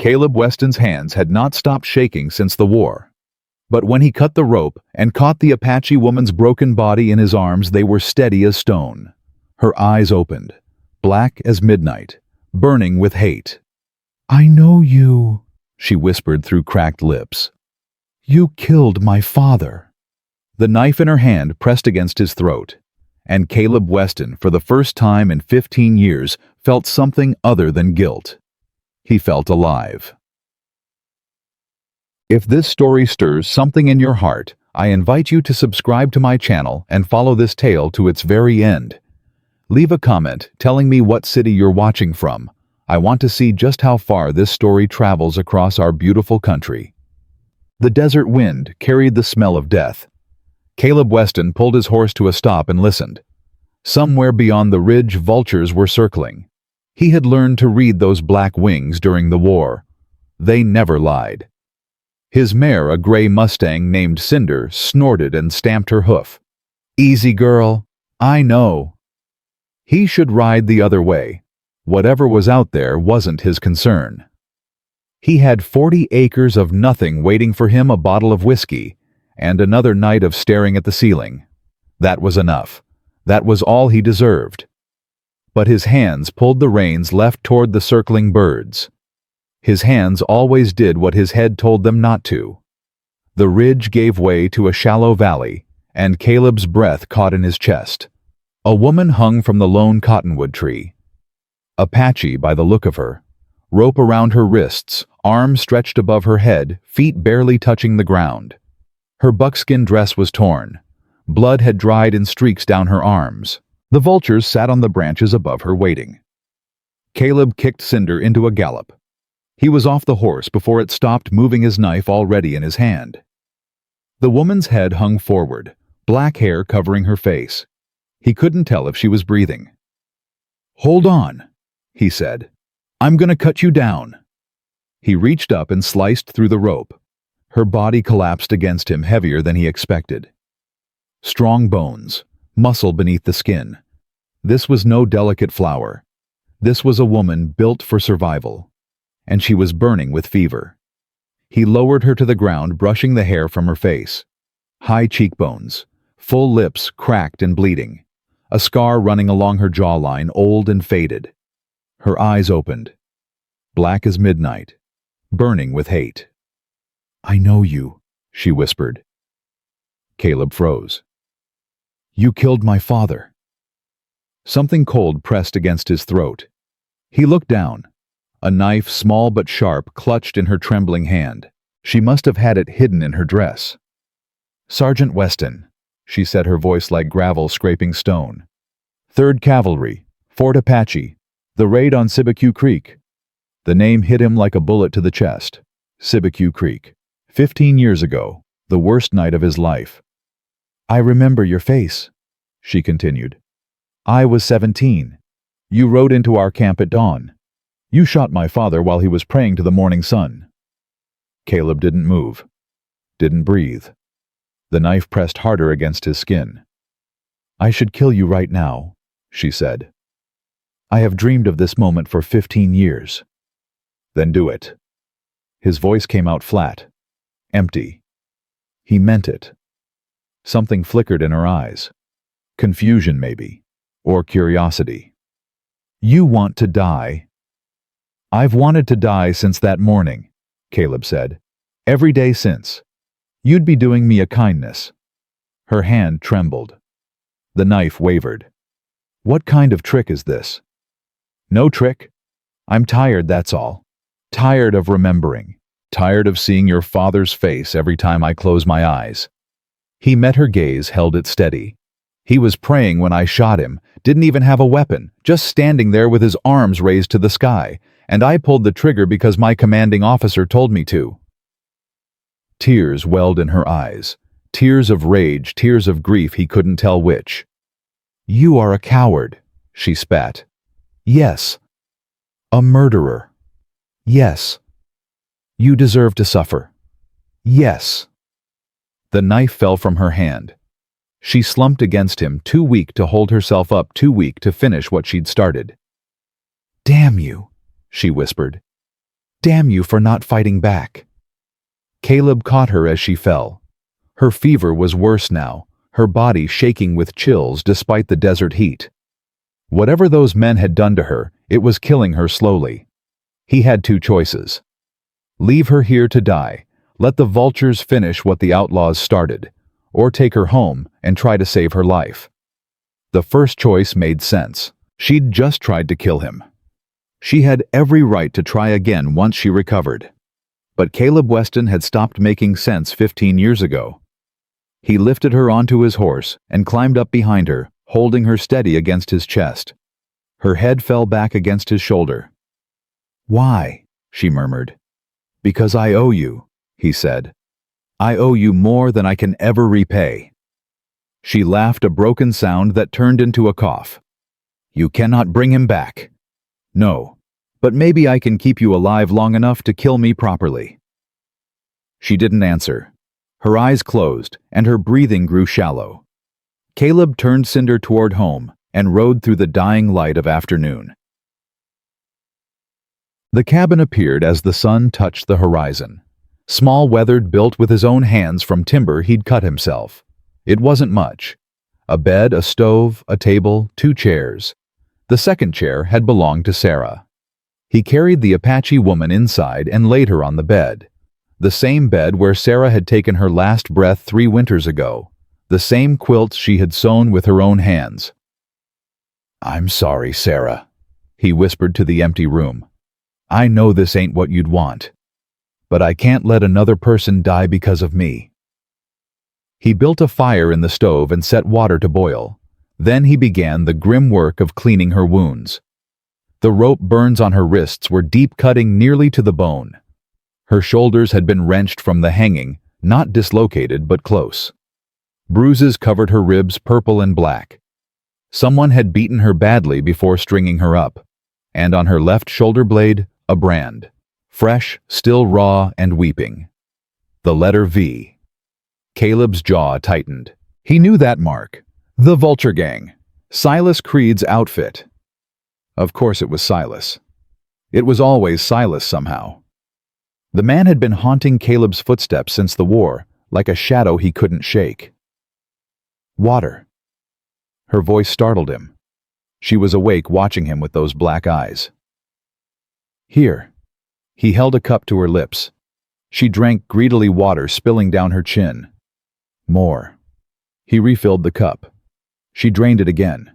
Caleb Weston's hands had not stopped shaking since the war. But when he cut the rope and caught the Apache woman's broken body in his arms, they were steady as stone. Her eyes opened, black as midnight, burning with hate. "I know you," she whispered through cracked lips. "You killed my father." The knife in her hand pressed against his throat, and Caleb Weston, for the first time in 15 years, felt something other than guilt. He felt alive. If this story stirs something in your heart, I invite you to subscribe to my channel and follow this tale to its very end. Leave a comment telling me what city you're watching from. I want to see just how far this story travels across our beautiful country. The desert wind carried the smell of death. Caleb Weston pulled his horse to a stop and listened. Somewhere beyond the ridge, vultures were circling. He had learned to read those black wings during the war. They never lied. His mare, a gray Mustang named Cinder, snorted and stamped her hoof. "Easy, girl. I know." He should ride the other way. Whatever was out there wasn't his concern. He had 40 acres of nothing waiting for him, a bottle of whiskey, and another night of staring at the ceiling. That was enough. That was all he deserved. But his hands pulled the reins left toward the circling birds. His hands always did what his head told them not to. The ridge gave way to a shallow valley, and Caleb's breath caught in his chest. A woman hung from the lone cottonwood tree. Apache by the look of her. Rope around her wrists, arms stretched above her head, feet barely touching the ground. Her buckskin dress was torn. Blood had dried in streaks down her arms. The vultures sat on the branches above her waiting. Caleb kicked Cinder into a gallop. He was off the horse before it stopped moving, his knife already in his hand. The woman's head hung forward, black hair covering her face. He couldn't tell if she was breathing. "Hold on," he said. "I'm gonna cut you down." He reached up and sliced through the rope. Her body collapsed against him, heavier than he expected. Strong bones, muscle beneath the skin. This was no delicate flower. This was a woman built for survival. And she was burning with fever. He lowered her to the ground, brushing the hair from her face. High cheekbones, full lips cracked and bleeding. A scar running along her jawline, old and faded. Her eyes opened, black as midnight, burning with hate. "I know you," she whispered. Caleb froze. "You killed my father." Something cold pressed against his throat. He looked down. A knife, small but sharp, clutched in her trembling hand. She must have had it hidden in her dress. "Sergeant Weston," she said, her voice like gravel scraping stone. "3rd Cavalry, Fort Apache, the raid on Cibecue Creek." The name hit him like a bullet to the chest. Cibecue Creek. 15 years ago, the worst night of his life. "I remember your face," she continued. "I was 17. You rode into our camp at dawn. You shot my father while he was praying to the morning sun." Caleb didn't move, didn't breathe. The knife pressed harder against his skin. "I should kill you right now," she said. "I have dreamed of this moment for 15 years. "Then do it." His voice came out flat, empty. He meant it. Something flickered in her eyes. Confusion, maybe, or curiosity. "You want to die?" "I've wanted to die since that morning," Caleb said. "Every day since. You'd be doing me a kindness." Her hand trembled. The knife wavered. "What kind of trick is this?" "No trick. I'm tired, that's all. Tired of remembering. Tired of seeing your father's face every time I close my eyes." He met her gaze, held it steady. He was praying when I shot him, didn't even have a weapon, just standing there with his arms raised to the sky, and I pulled the trigger because my commanding officer told me to. Tears welled in her eyes, tears of rage, tears of grief, he couldn't tell which. "You are a coward," she spat. "Yes. A murderer. Yes. You deserve to suffer. Yes." The knife fell from her hand. She slumped against him, too weak to hold herself up, too weak to finish what she'd started. "Damn you," she whispered. Damn you for not fighting back." Caleb caught her as she fell. Her fever was worse now, her body shaking with chills despite the desert heat. Whatever those men had done to her, it was killing her slowly. He had two choices. Leave her here to die, let the vultures finish what the outlaws started, or take her home and try to save her life. The first choice made sense. She'd just tried to kill him. She had every right to try again once she recovered. But Caleb Weston had stopped making sense 15 years ago. He lifted her onto his horse and climbed up behind her, holding her steady against his chest. Her head fell back against his shoulder. "Why?" she murmured. "Because I owe you," he said. "I owe you more than I can ever repay." She laughed a broken sound that turned into a cough. "You cannot bring him back." "No, but maybe I can keep you alive long enough to kill me properly." She didn't answer. Her eyes closed, and her breathing grew shallow. Caleb turned Cinder toward home and rode through the dying light of afternoon. The cabin appeared as the sun touched the horizon. Small, weathered, built with his own hands from timber he'd cut himself. It wasn't much. A bed, a stove, a table, 2 chairs. The second chair had belonged to Sarah. He carried the Apache woman inside and laid her on the bed. The same bed where Sarah had taken her last breath 3 winters ago. The same quilts she had sewn with her own hands. "I'm sorry, Sarah," he whispered to the empty room. "I know this ain't what you'd want. But I can't let another person die because of me." He built a fire in the stove and set water to boil. Then he began the grim work of cleaning her wounds. The rope burns on her wrists were deep, cutting nearly to the bone. Her shoulders had been wrenched from the hanging, not dislocated but close. Bruises covered her ribs purple and black. Someone had beaten her badly before stringing her up, and on her left shoulder blade, a brand. Fresh, still raw and weeping. The letter V. Caleb's jaw tightened. He knew that mark. The Vulture Gang. Silas Creed's outfit. Of course it was Silas. It was always Silas somehow. The man had been haunting Caleb's footsteps since the war, like a shadow he couldn't shake. "Water." Her voice startled him. She was awake, watching him with those black eyes. "Here." He held a cup to her lips. She drank greedily, water spilling down her chin. "More." He refilled the cup. She drained it again.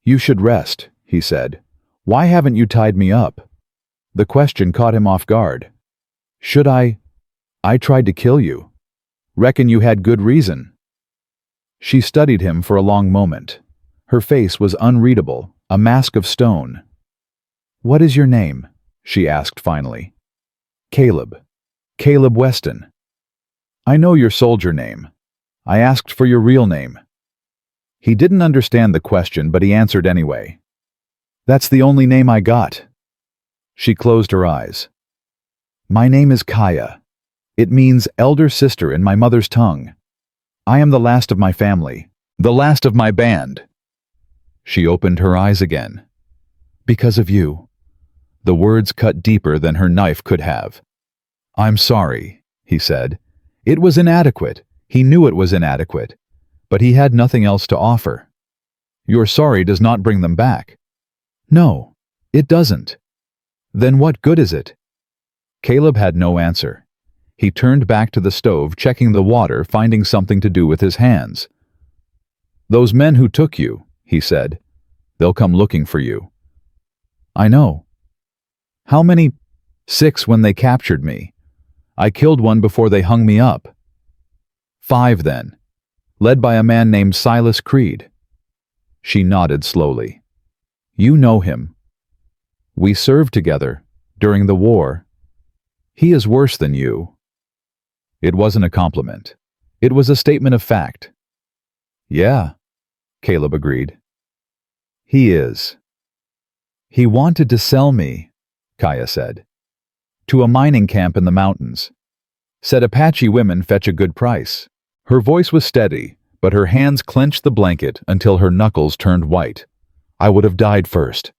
"You should rest," he said. "Why haven't you tied me up?" The question caught him off guard. "Should I? I tried to kill you. Reckon you had good reason." She studied him for a long moment. Her face was unreadable, a mask of stone. "What is your name?" she asked finally. "Caleb. Caleb Weston." "I know your soldier name. I asked for your real name." He didn't understand the question, but he answered anyway. "That's the only name I got." She closed her eyes. "My name is Kaya. It means elder sister in my mother's tongue. I am the last of my family, the last of my band." She opened her eyes again. "Because of you." The words cut deeper than her knife could have. "I'm sorry," he said. It was inadequate. He knew it was inadequate. But he had nothing else to offer. "Your sorry does not bring them back." "No, it doesn't." "Then what good is it?" Caleb had no answer. He turned back to the stove, checking the water, finding something to do with his hands. "Those men who took you," he said. "They'll come looking for you." "I know." "How many?" "6 when they captured me. I killed one before they hung me up." "5 then. Led by a man named Silas Creed." She nodded slowly. "You know him." "We served together, during the war. He is worse than you." It wasn't a compliment. It was a statement of fact. "Yeah," Caleb agreed. "He is." "He wanted to sell me," Kaya said. "To a mining camp in the mountains. Said Apache women fetch a good price." Her voice was steady, but her hands clenched the blanket until her knuckles turned white. "I would have died first.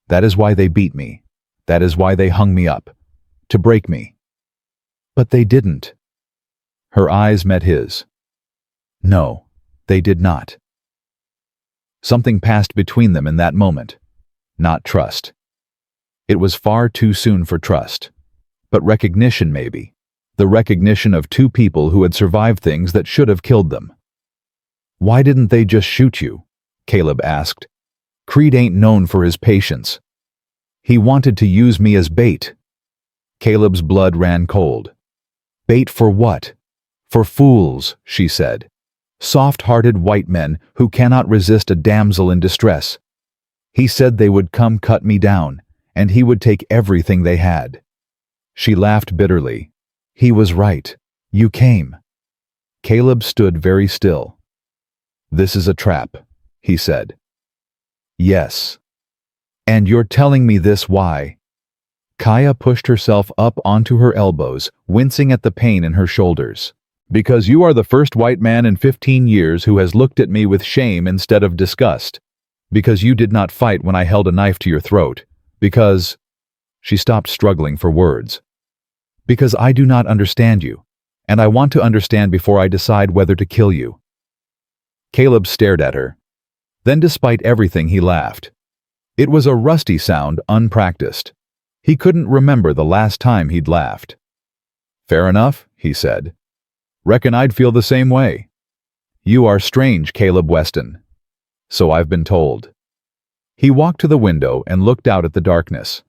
That is why they beat me. That is why they hung me up. to break me. But they didn't. Her eyes met his. No, they did not. Something passed between them in that moment. Not trust. It was far too soon for trust. But recognition, maybe. The recognition of two people who had survived things that should have killed them. Why didn't they just shoot you? Caleb asked. Creed ain't known for his patience. He wanted to use me as bait. Caleb's blood ran cold. Bait for what? For fools, she said. Soft-hearted white men who cannot resist a damsel in distress. He said they would come cut me down, and he would take everything they had. She laughed bitterly. He was right. You came. Caleb stood very still. This is a trap, he said. Yes. And you're telling me this why? Kaya pushed herself up onto her elbows, wincing at the pain in her shoulders. Because you are the first white man in 15 years who has looked at me with shame instead of disgust. Because you did not fight when I held a knife to your throat. Because... She stopped struggling for words. Because I do not understand you, and I want to understand before I decide whether to kill you. Caleb stared at her. Then, despite everything, he laughed. It was a rusty sound, unpracticed. He couldn't remember the last time he'd laughed. Fair enough, he said. Reckon I'd feel the same way. You are strange, Caleb Weston. So I've been told. He walked to the window and looked out at the darkness.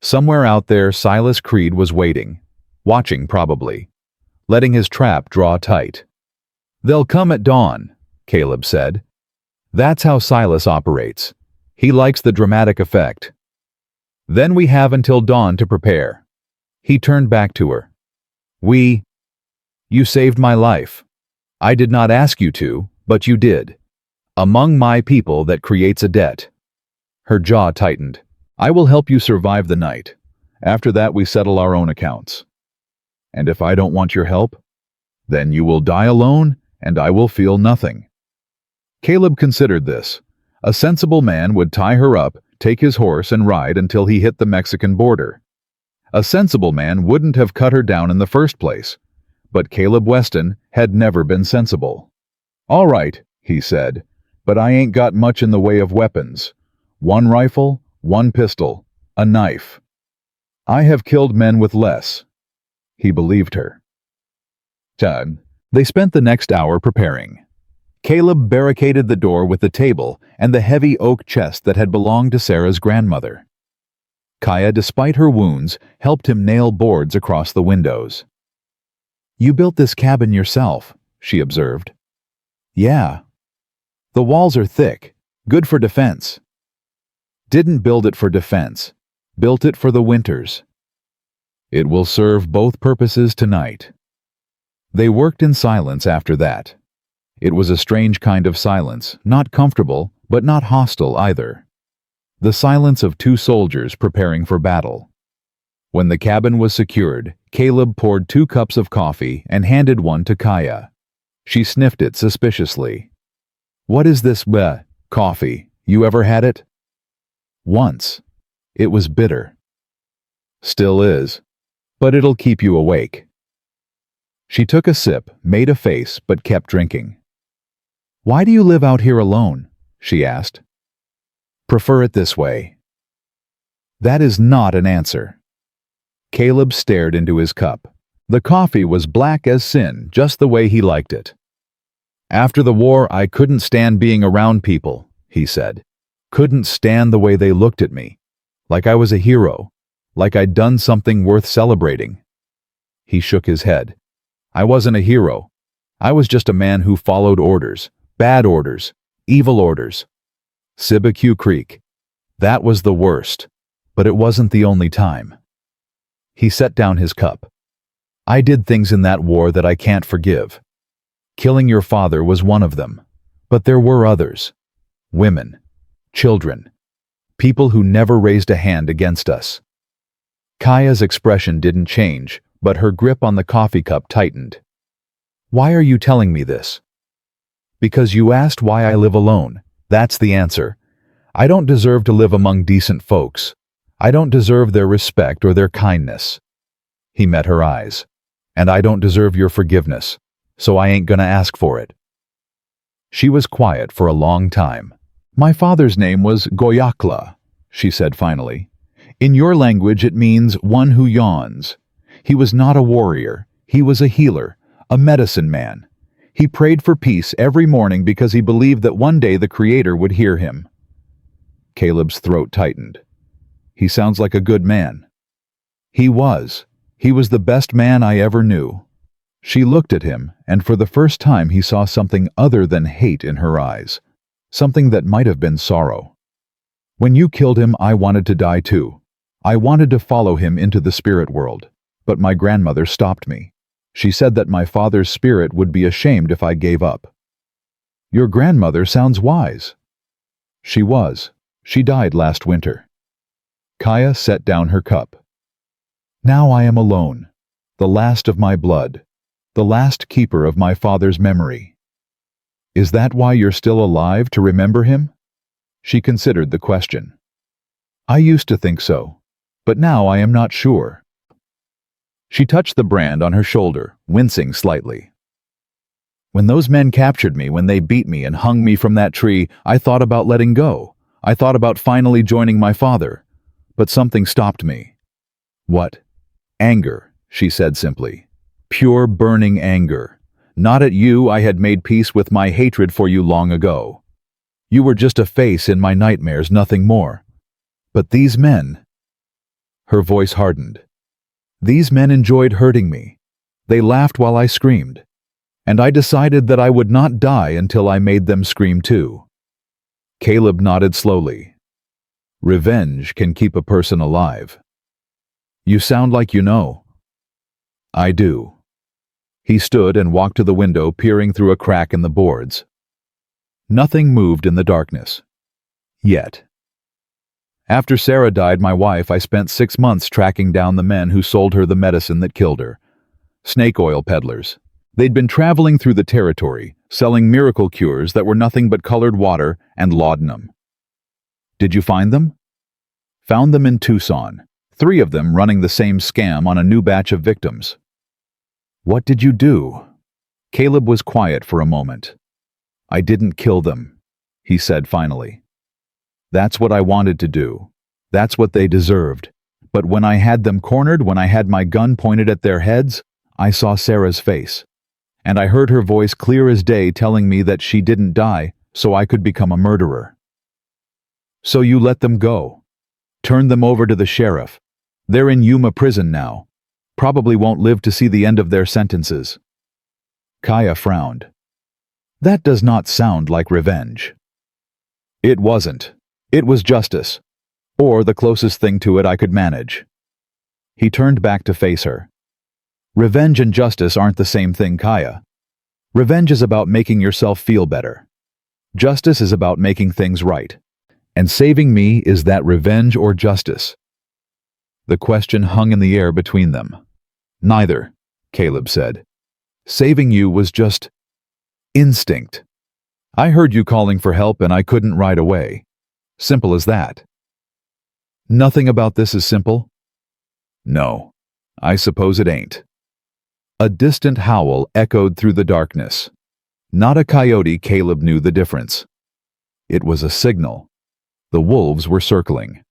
Somewhere out there, Silas Creed was waiting. Watching, probably. Letting his trap draw tight. They'll come at dawn, Caleb said. That's how Silas operates. He likes the dramatic effect. Then we have until dawn to prepare. He turned back to her. You saved my life. I did not ask you to, but you did. Among my people that creates a debt. Her jaw tightened. I will help you survive the night. After that we settle our own accounts. And if I don't want your help, then you will die alone and I will feel nothing. Caleb considered this. A sensible man would tie her up, take his horse and ride until he hit the Mexican border. A sensible man wouldn't have cut her down in the first place. But Caleb Weston had never been sensible. All right, he said, but I ain't got much in the way of weapons. 1 rifle, 1 pistol, a knife. I have killed men with less. He believed her. They spent the next hour preparing. Caleb barricaded the door with the table and the heavy oak chest that had belonged to Sarah's grandmother. Kaya, despite her wounds, helped him nail boards across the windows. You built this cabin yourself, she observed. Yeah. The walls are thick, good for defense. Didn't build it for defense, built it for the winters. It will serve both purposes tonight. They worked in silence after that. It was a strange kind of silence, not comfortable, but not hostile either. The silence of 2 soldiers preparing for battle. When the cabin was secured, Caleb poured 2 cups of coffee and handed one to Kaya. She sniffed it suspiciously. What is this, coffee? You ever had it? Once. It was bitter. Still is. But it'll keep you awake. She took a sip, made a face, but kept drinking. Why do you live out here alone? She asked. Prefer it this way. That is not an answer. Caleb stared into his cup. The coffee was black as sin, just the way he liked it. After the war, I couldn't stand being around people, he said. Couldn't stand the way they looked at me. Like I was a hero. Like I'd done something worth celebrating. He shook his head. I wasn't a hero. I was just a man who followed orders. Bad orders. Evil orders. Sibique Creek. That was the worst. But it wasn't the only time. He set down his cup. I did things in that war that I can't forgive. Killing your father was one of them. But there were others. Women. Children. People who never raised a hand against us. Kaya's expression didn't change, but her grip on the coffee cup tightened. Why are you telling me this? Because you asked why I live alone. That's the answer. I don't deserve to live among decent folks. I don't deserve their respect or their kindness. He met her eyes. "And I don't deserve your forgiveness, so I ain't gonna ask for it." She was quiet for a long time. "My father's name was Goyakla," she said finally. "In your language it means one who yawns. He was not a warrior. He was a healer, a medicine man. He prayed for peace every morning because he believed that one day the Creator would hear him." Caleb's throat tightened. "He sounds like a good man." He was. He was the best man I ever knew." She looked at him, and for the first time he saw something other than hate in her eyes, something that might have been sorrow. "When you killed him, I wanted to die too. I wanted to follow him into the spirit world, but my grandmother stopped me. She said that my father's spirit would be ashamed if I gave up." "Your grandmother sounds wise." "She was. She died last winter." Kaya set down her cup. "Now I am alone, the last of my blood, the last keeper of my father's memory." "Is that why you're still alive, to remember him?" She considered the question. "I used to think so, but now I am not sure." She touched the brand on her shoulder, wincing slightly. "When those men captured me, when they beat me and hung me from that tree, I thought about letting go. I thought about finally joining my father. But something stopped me." "What?" "Anger," she said simply. "Pure burning anger. Not at you, I had made peace with my hatred for you long ago. You were just a face in my nightmares, nothing more. But these men—" Her voice hardened. "These men enjoyed hurting me. They laughed while I screamed. And I decided that I would not die until I made them scream too." Caleb nodded slowly. "Revenge can keep a person alive." "You sound like you know." "I do." He stood and walked to the window, peering through a crack in the boards. Nothing moved in the darkness. Yet. "After Sarah died, my wife, I spent 6 months tracking down the men who sold her the medicine that killed her. Snake oil peddlers. They'd been traveling through the territory, selling miracle cures that were nothing but colored water and laudanum." "Did you find them?" "Found them in Tucson. 3 of them running the same scam on a new batch of victims." "What did you do?" Caleb was quiet for a moment. "I didn't kill them," he said finally. "That's what I wanted to do. That's what they deserved. But when I had them cornered, when I had my gun pointed at their heads, I saw Sarah's face. And I heard her voice clear as day telling me that she didn't die, so I could become a murderer." "So you let them go. Turned them over to the sheriff. They're in Yuma prison now. Probably won't live to see the end of their sentences." Kaya frowned. "That does not sound like revenge." "It wasn't. It was justice. Or the closest thing to it I could manage." He turned back to face her. "Revenge and justice aren't the same thing, Kaya. Revenge is about making yourself feel better. Justice is about making things right. And saving me, is that revenge or justice?" The question hung in the air between them. "Neither," Caleb said. "Saving you was just instinct. I heard you calling for help and I couldn't right away. Simple as that." "Nothing about this is simple?" "No, I suppose it ain't." A distant howl echoed through the darkness. Not a coyote, Caleb knew the difference. It was a signal. The wolves were circling.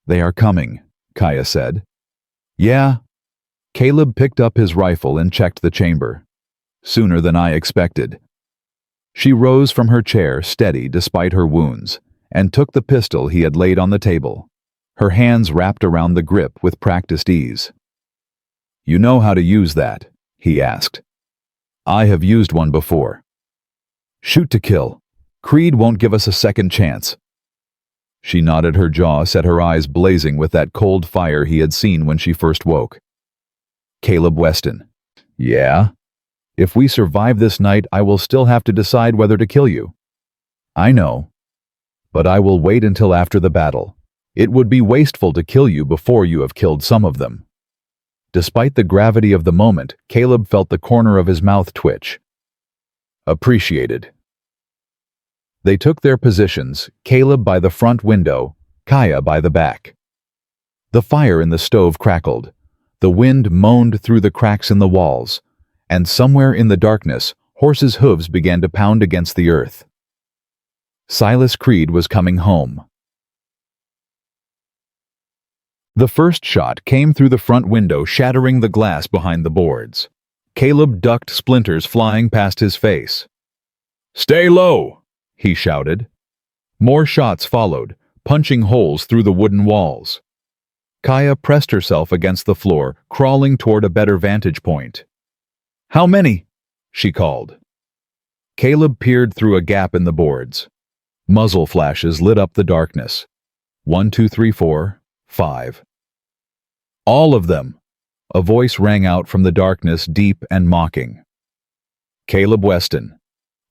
"They are coming," Kaya said. "Yeah." Caleb picked up his rifle and checked the chamber. "Sooner than I expected." She rose from her chair, steady despite her wounds, and took the pistol he had laid on the table. Her hands wrapped around the grip with practiced ease. "You know how to use that?" he asked. "I have used one before." "Shoot to kill. Creed won't give us a second chance." She nodded, her jaw set, her eyes blazing with that cold fire he had seen when she first woke. "Caleb Weston." "Yeah? If we survive this night, I will still have to decide whether to kill you." "I know. But I will wait until after the battle. It would be wasteful to kill you before you have killed some of them." Despite the gravity of the moment, Caleb felt the corner of his mouth twitch. "Appreciated." They took their positions, Caleb by the front window, Kaya by the back. The fire in the stove crackled. The wind moaned through the cracks in the walls, and somewhere in the darkness, horses' hooves began to pound against the earth. Silas Creed was coming home. The first shot came through the front window, shattering the glass behind the boards. Caleb ducked splinters flying past his face. "Stay low!" he shouted. More shots followed, punching holes through the wooden walls. Kaya pressed herself against the floor, crawling toward a better vantage point. "How many?" she called. Caleb peered through a gap in the boards. Muzzle flashes lit up the darkness. 1, 2, 3, 4, 5. "All of them!" A voice rang out from the darkness, deep and mocking. "Caleb Weston.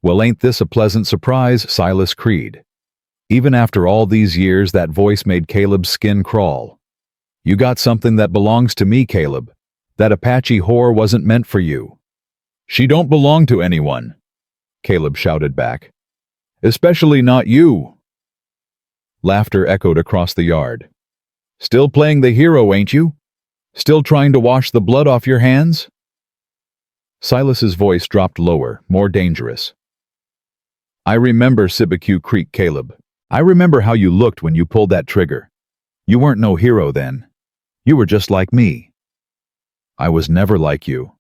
Well, ain't this a pleasant surprise, Silas Creed?" Even after all these years, that voice made Caleb's skin crawl. "You got something that belongs to me, Caleb. That Apache whore wasn't meant for you." "She don't belong to anyone," Caleb shouted back. "Especially not you." Laughter echoed across the yard. "Still playing the hero, ain't you? Still trying to wash the blood off your hands?" Silas's voice dropped lower, more dangerous. "I remember Sibique Creek, Caleb. I remember how you looked when you pulled that trigger. You weren't no hero then. You were just like me." "I was never like you."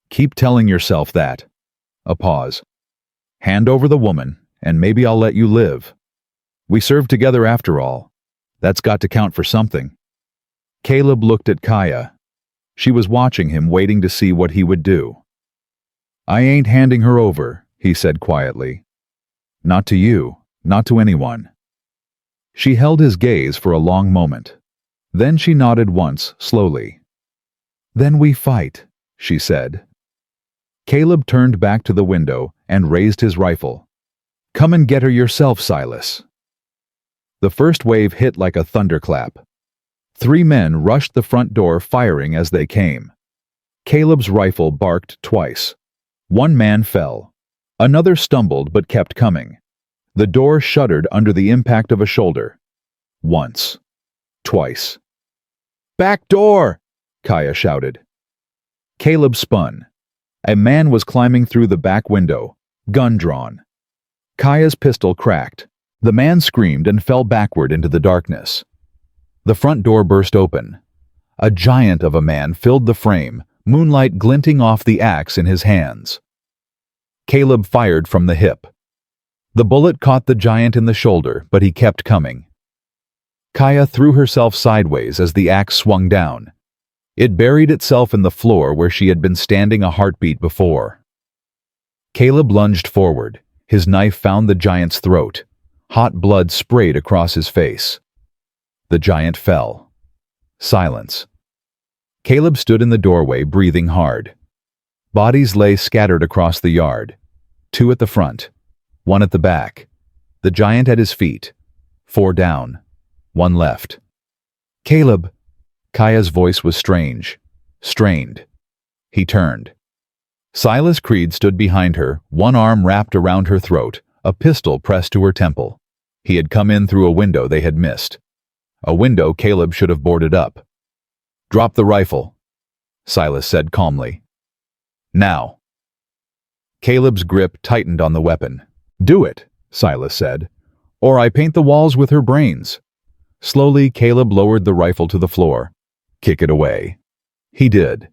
"Keep telling yourself that." A pause. "Hand over the woman, and maybe I'll let you live. We served together after all. That's got to count for something." Caleb looked at Kaya. She was watching him, waiting to see what he would do. "I ain't handing her over," he said quietly. "Not to you, not to anyone." She held his gaze for a long moment. Then she nodded once, slowly. "Then we fight," she said. Caleb turned back to the window and raised his rifle. "Come and get her yourself, Silas." The first wave hit like a thunderclap. 3 men rushed the front door, firing as they came. Caleb's rifle barked twice. 1 man fell. Another stumbled but kept coming. The door shuddered under the impact of a shoulder. Once. Twice. "Back door!" Kaya shouted. Caleb spun. A man was climbing through the back window, gun drawn. Kaya's pistol cracked. The man screamed and fell backward into the darkness. The front door burst open. A giant of a man filled the frame, moonlight glinting off the axe in his hands. Caleb fired from the hip. The bullet caught the giant in the shoulder, but he kept coming. Kaya threw herself sideways as the axe swung down. It buried itself in the floor where she had been standing a heartbeat before. Caleb lunged forward. His knife found the giant's throat. Hot blood sprayed across his face. The giant fell. Silence. Caleb stood in the doorway, breathing hard. Bodies lay scattered across the yard. 2 at the front. 1 at the back. The giant at his feet. 4 down. 1 left. "Caleb!" Kaya's voice was strange. Strained. He turned. Silas Creed stood behind her, one arm wrapped around her throat, a pistol pressed to her temple. He had come in through a window they had missed. A window Caleb should have boarded up. "Drop the rifle," Silas said calmly. "Now." Caleb's grip tightened on the weapon. "Do it," Silas said, "or I paint the walls with her brains." Slowly, Caleb lowered the rifle to the floor. "Kick it away." He did.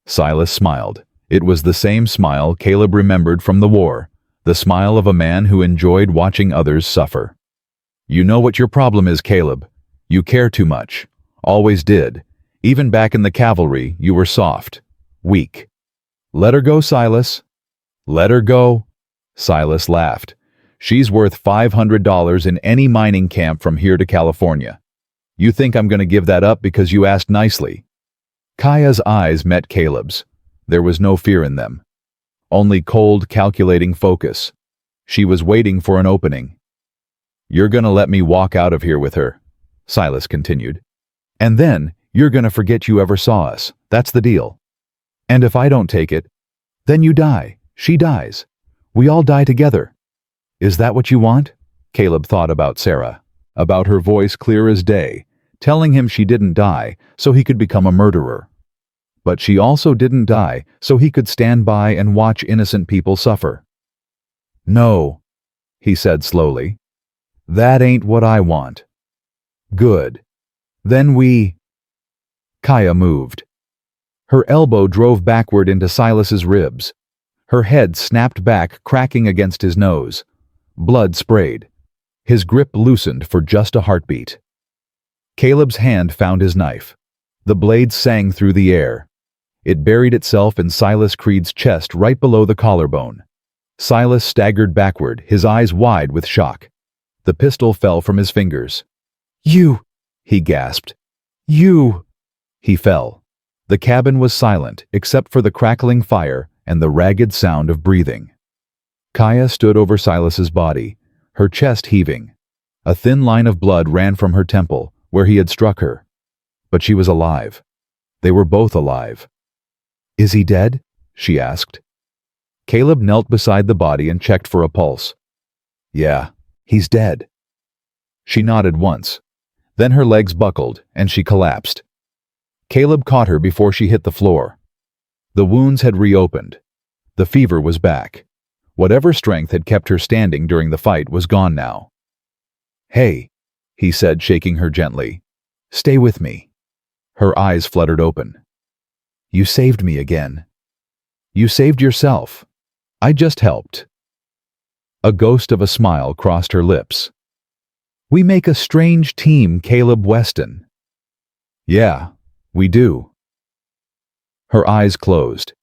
Silas smiled. It was the same smile Caleb remembered from the war, the smile of a man who enjoyed watching others suffer. "You know what your problem is, Caleb. You care too much. Always did. Even back in the cavalry, you were soft. Weak. Let her go, Silas." "Let her go?" Silas laughed. "She's worth $500 in any mining camp from here to California. You think I'm going to give that up because you asked nicely?" Kaya's eyes met Caleb's. There was no fear in them. Only cold, calculating focus. She was waiting for an opening. "You're going to let me walk out of here with her," Silas continued. "And then you're going to forget you ever saw us. That's the deal. And if I don't take it, then you die. She dies. We all die together. Is that what you want?" Caleb thought about Sarah, about her voice clear as day, telling him she didn't die so he could become a murderer. But she also didn't die, so he could stand by and watch innocent people suffer. "No," he said slowly. "That ain't what I want." "Good. Then Kaya moved. Her elbow drove backward into Silas's ribs. Her head snapped back, cracking against his nose. Blood sprayed. His grip loosened for just a heartbeat. Caleb's hand found his knife. The blade sang through the air. It buried itself in Silas Creed's chest right below the collarbone. Silas staggered backward, his eyes wide with shock. The pistol fell from his fingers. "You!" he gasped. "You!" He fell. The cabin was silent, except for the crackling fire and the ragged sound of breathing. Kaya stood over Silas's body, her chest heaving. A thin line of blood ran from her temple, where he had struck her. But she was alive. They were both alive. "Is he dead?" she asked. Caleb knelt beside the body and checked for a pulse. "Yeah, he's dead." She nodded once. Then her legs buckled, and she collapsed. Caleb caught her before she hit the floor. The wounds had reopened. The fever was back. Whatever strength had kept her standing during the fight was gone now. "Hey," he said, shaking her gently. "Stay with me." Her eyes fluttered open. "You saved me again." "You saved yourself. I just helped." A ghost of a smile crossed her lips. "We make a strange team, Caleb Weston." "Yeah, we do." Her eyes closed.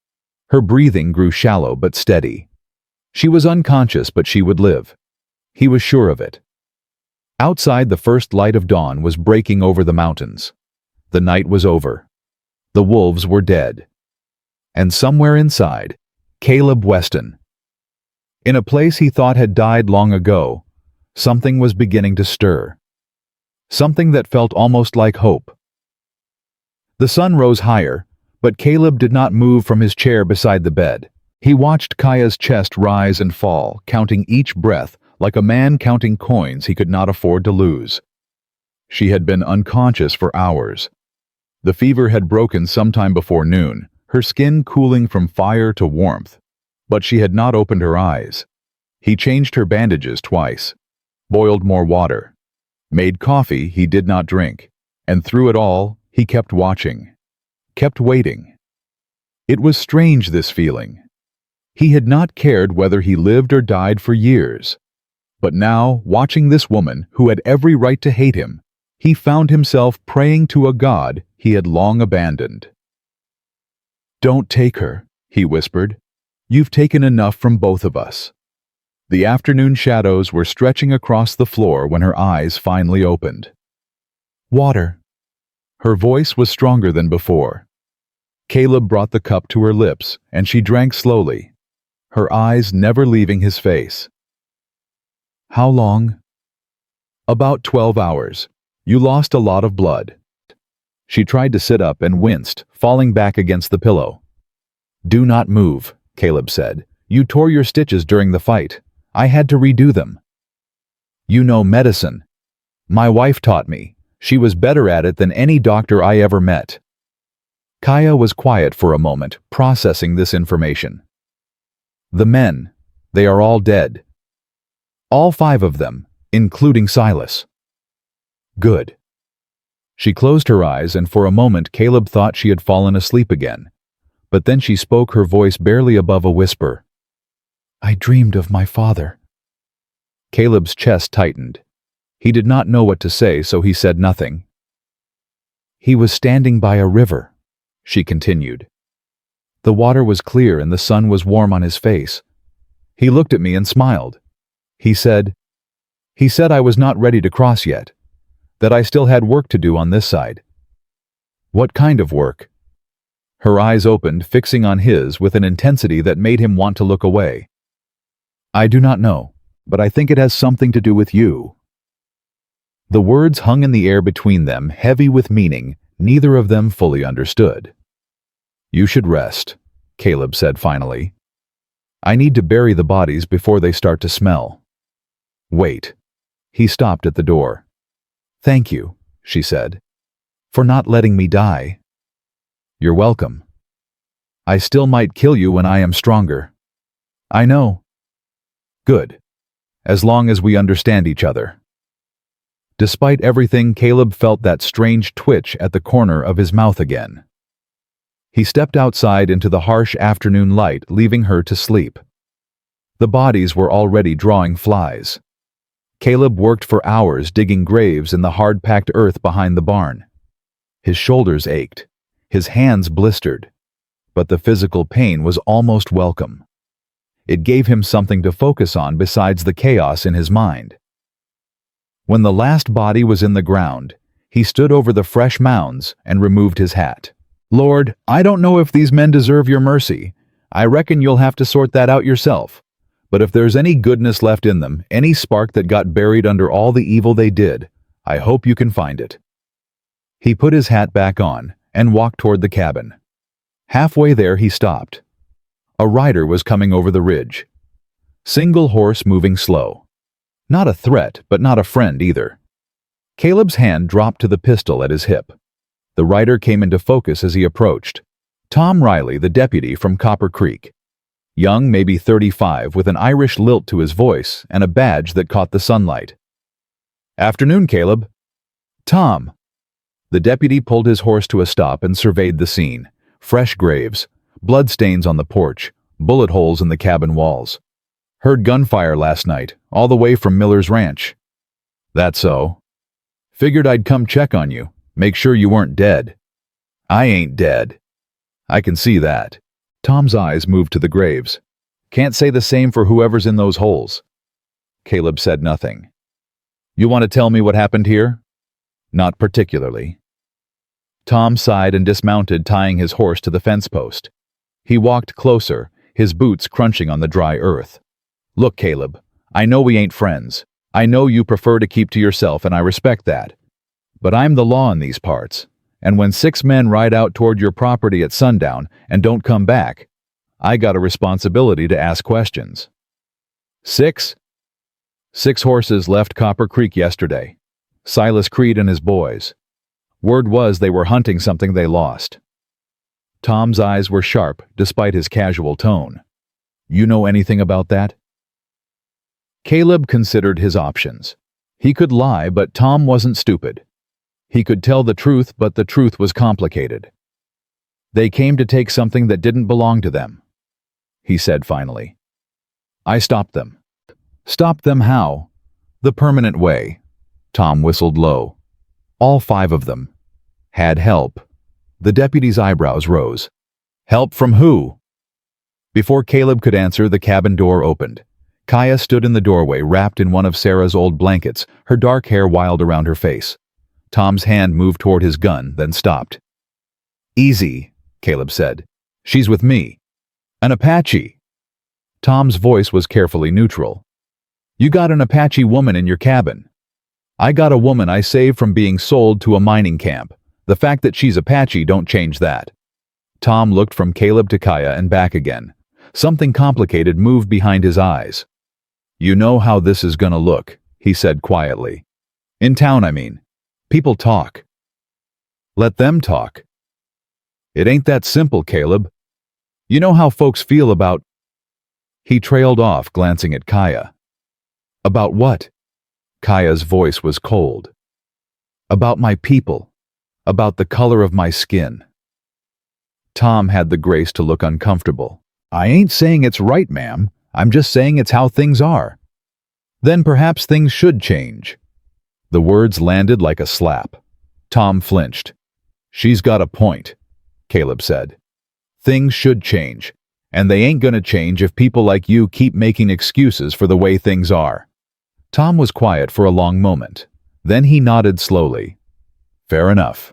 Her breathing grew shallow but steady. She was unconscious, but she would live. He was sure of it. Outside, the first light of dawn was breaking over the mountains. The night was over. The wolves were dead. And somewhere inside, Caleb Weston. In a place he thought had died long ago, something was beginning to stir. Something that felt almost like hope. The sun rose higher, but Caleb did not move from his chair beside the bed. He watched Kaya's chest rise and fall, counting each breath like a man counting coins he could not afford to lose. She had been unconscious for hours. The fever had broken sometime before noon, her skin cooling from fire to warmth. But she had not opened her eyes. He changed her bandages twice, boiled more water, made coffee he did not drink, and through it all, he kept watching, kept waiting. It was strange, this feeling. He had not cared whether he lived or died for years. But now, watching this woman who had every right to hate him, he found himself praying to a God he had long abandoned. "Don't take her," he whispered. "You've taken enough from both of us." The afternoon shadows were stretching across the floor when her eyes finally opened. "Water." Her voice was stronger than before. Caleb brought the cup to her lips, and she drank slowly, her eyes never leaving his face. "How long?" "About 12 hours. You lost a lot of blood." She tried to sit up and winced, falling back against the pillow. "Do not move," Caleb said. "You tore your stitches during the fight. I had to redo them." "You know medicine." "My wife taught me. She was better at it than any doctor I ever met." Kaya was quiet for a moment, processing this information. "The men, they are all dead. All 5 of them, including Silas." "Good." She closed her eyes, and for a moment Caleb thought she had fallen asleep again. But then she spoke, her voice barely above a whisper. "I dreamed of my father." Caleb's chest tightened. He did not know what to say, so he said nothing. "He was standing by a river," she continued. "The water was clear and the sun was warm on his face. He looked at me and smiled. He said I was not ready to cross yet, that I still had work to do on this side." "What kind of work?" Her eyes opened, fixing on his with an intensity that made him want to look away. "I do not know, but I think it has something to do with you." The words hung in the air between them, heavy with meaning neither of them fully understood. "You should rest," Caleb said finally. "I need to bury the bodies before they start to smell." "Wait." He stopped at the door. "Thank you," she said, "for not letting me die." "You're welcome," I still might kill you when I am stronger. I know. Good. As long as we understand each other. Despite everything, Caleb felt that strange twitch at the corner of his mouth again. He stepped outside into the harsh afternoon light, leaving her to sleep. The bodies were already drawing flies. Caleb worked for hours digging graves in the hard-packed earth behind the barn. His shoulders ached, his hands blistered, but the physical pain was almost welcome. It gave him something to focus on besides the chaos in his mind. When the last body was in the ground, he stood over the fresh mounds and removed his hat. Lord, I don't know if these men deserve your mercy. I reckon you'll have to sort that out yourself. But if there's any goodness left in them, any spark that got buried under all the evil they did, I hope you can find it. He put his hat back on and walked toward the cabin. Halfway there he stopped. A rider was coming over the ridge. Single horse moving slow. Not a threat, but not a friend either. Caleb's hand dropped to the pistol at his hip. The rider came into focus as he approached. Tom Riley, the deputy from Copper Creek. Young, maybe 35, with an Irish lilt to his voice and a badge that caught the sunlight. Afternoon, Caleb. Tom. The deputy pulled his horse to a stop and surveyed the scene. Fresh graves, bloodstains on the porch, bullet holes in the cabin walls. Heard gunfire last night, all the way from Miller's ranch. That so? Figured I'd come check on you, make sure you weren't dead. I ain't dead. I can see that. Tom's eyes moved to the graves. Can't say the same for whoever's in those holes. Caleb said nothing. You want to tell me what happened here? Not particularly. Tom sighed and dismounted, tying his horse to the fence post. He walked closer, his boots crunching on the dry earth. Look, Caleb, I know we ain't friends. I know you prefer to keep to yourself, and I respect that. But I'm the law in these parts, and when 6 men ride out toward your property at sundown and don't come back, I got a responsibility to ask questions. 6? 6 horses left Copper Creek yesterday. Silas Creed and his boys. Word was they were hunting something they lost. Tom's eyes were sharp, despite his casual tone. You know anything about that? Caleb considered his options. He could lie, but Tom wasn't stupid. He could tell the truth, but the truth was complicated. They came to take something that didn't belong to them, he said finally. I stopped them. Stopped them how? The permanent way. Tom whistled low. All 5 of them. Had help. The deputy's eyebrows rose. Help from who? Before Caleb could answer, the cabin door opened. Kaya stood in the doorway, wrapped in one of Sarah's old blankets, her dark hair wild around her face. Tom's hand moved toward his gun, then stopped. Easy, Caleb said. She's with me. An Apache. Tom's voice was carefully neutral. You got an Apache woman in your cabin. I got a woman I saved from being sold to a mining camp. The fact that she's Apache don't change that. Tom looked from Caleb to Kaya and back again. Something complicated moved behind his eyes. You know how this is gonna look, he said quietly. In town, I mean. People talk. Let them talk. It ain't that simple, Caleb. You know how folks feel about... He trailed off, glancing at Kaya. About what? Kaya's voice was cold. About my people. About the color of my skin. Tom had the grace to look uncomfortable. I ain't saying it's right, ma'am. I'm just saying it's how things are. Then perhaps things should change. The words landed like a slap. Tom flinched. She's got a point, Caleb said. Things should change, and they ain't gonna change if people like you keep making excuses for the way things are. Tom was quiet for a long moment. Then he nodded slowly. Fair enough.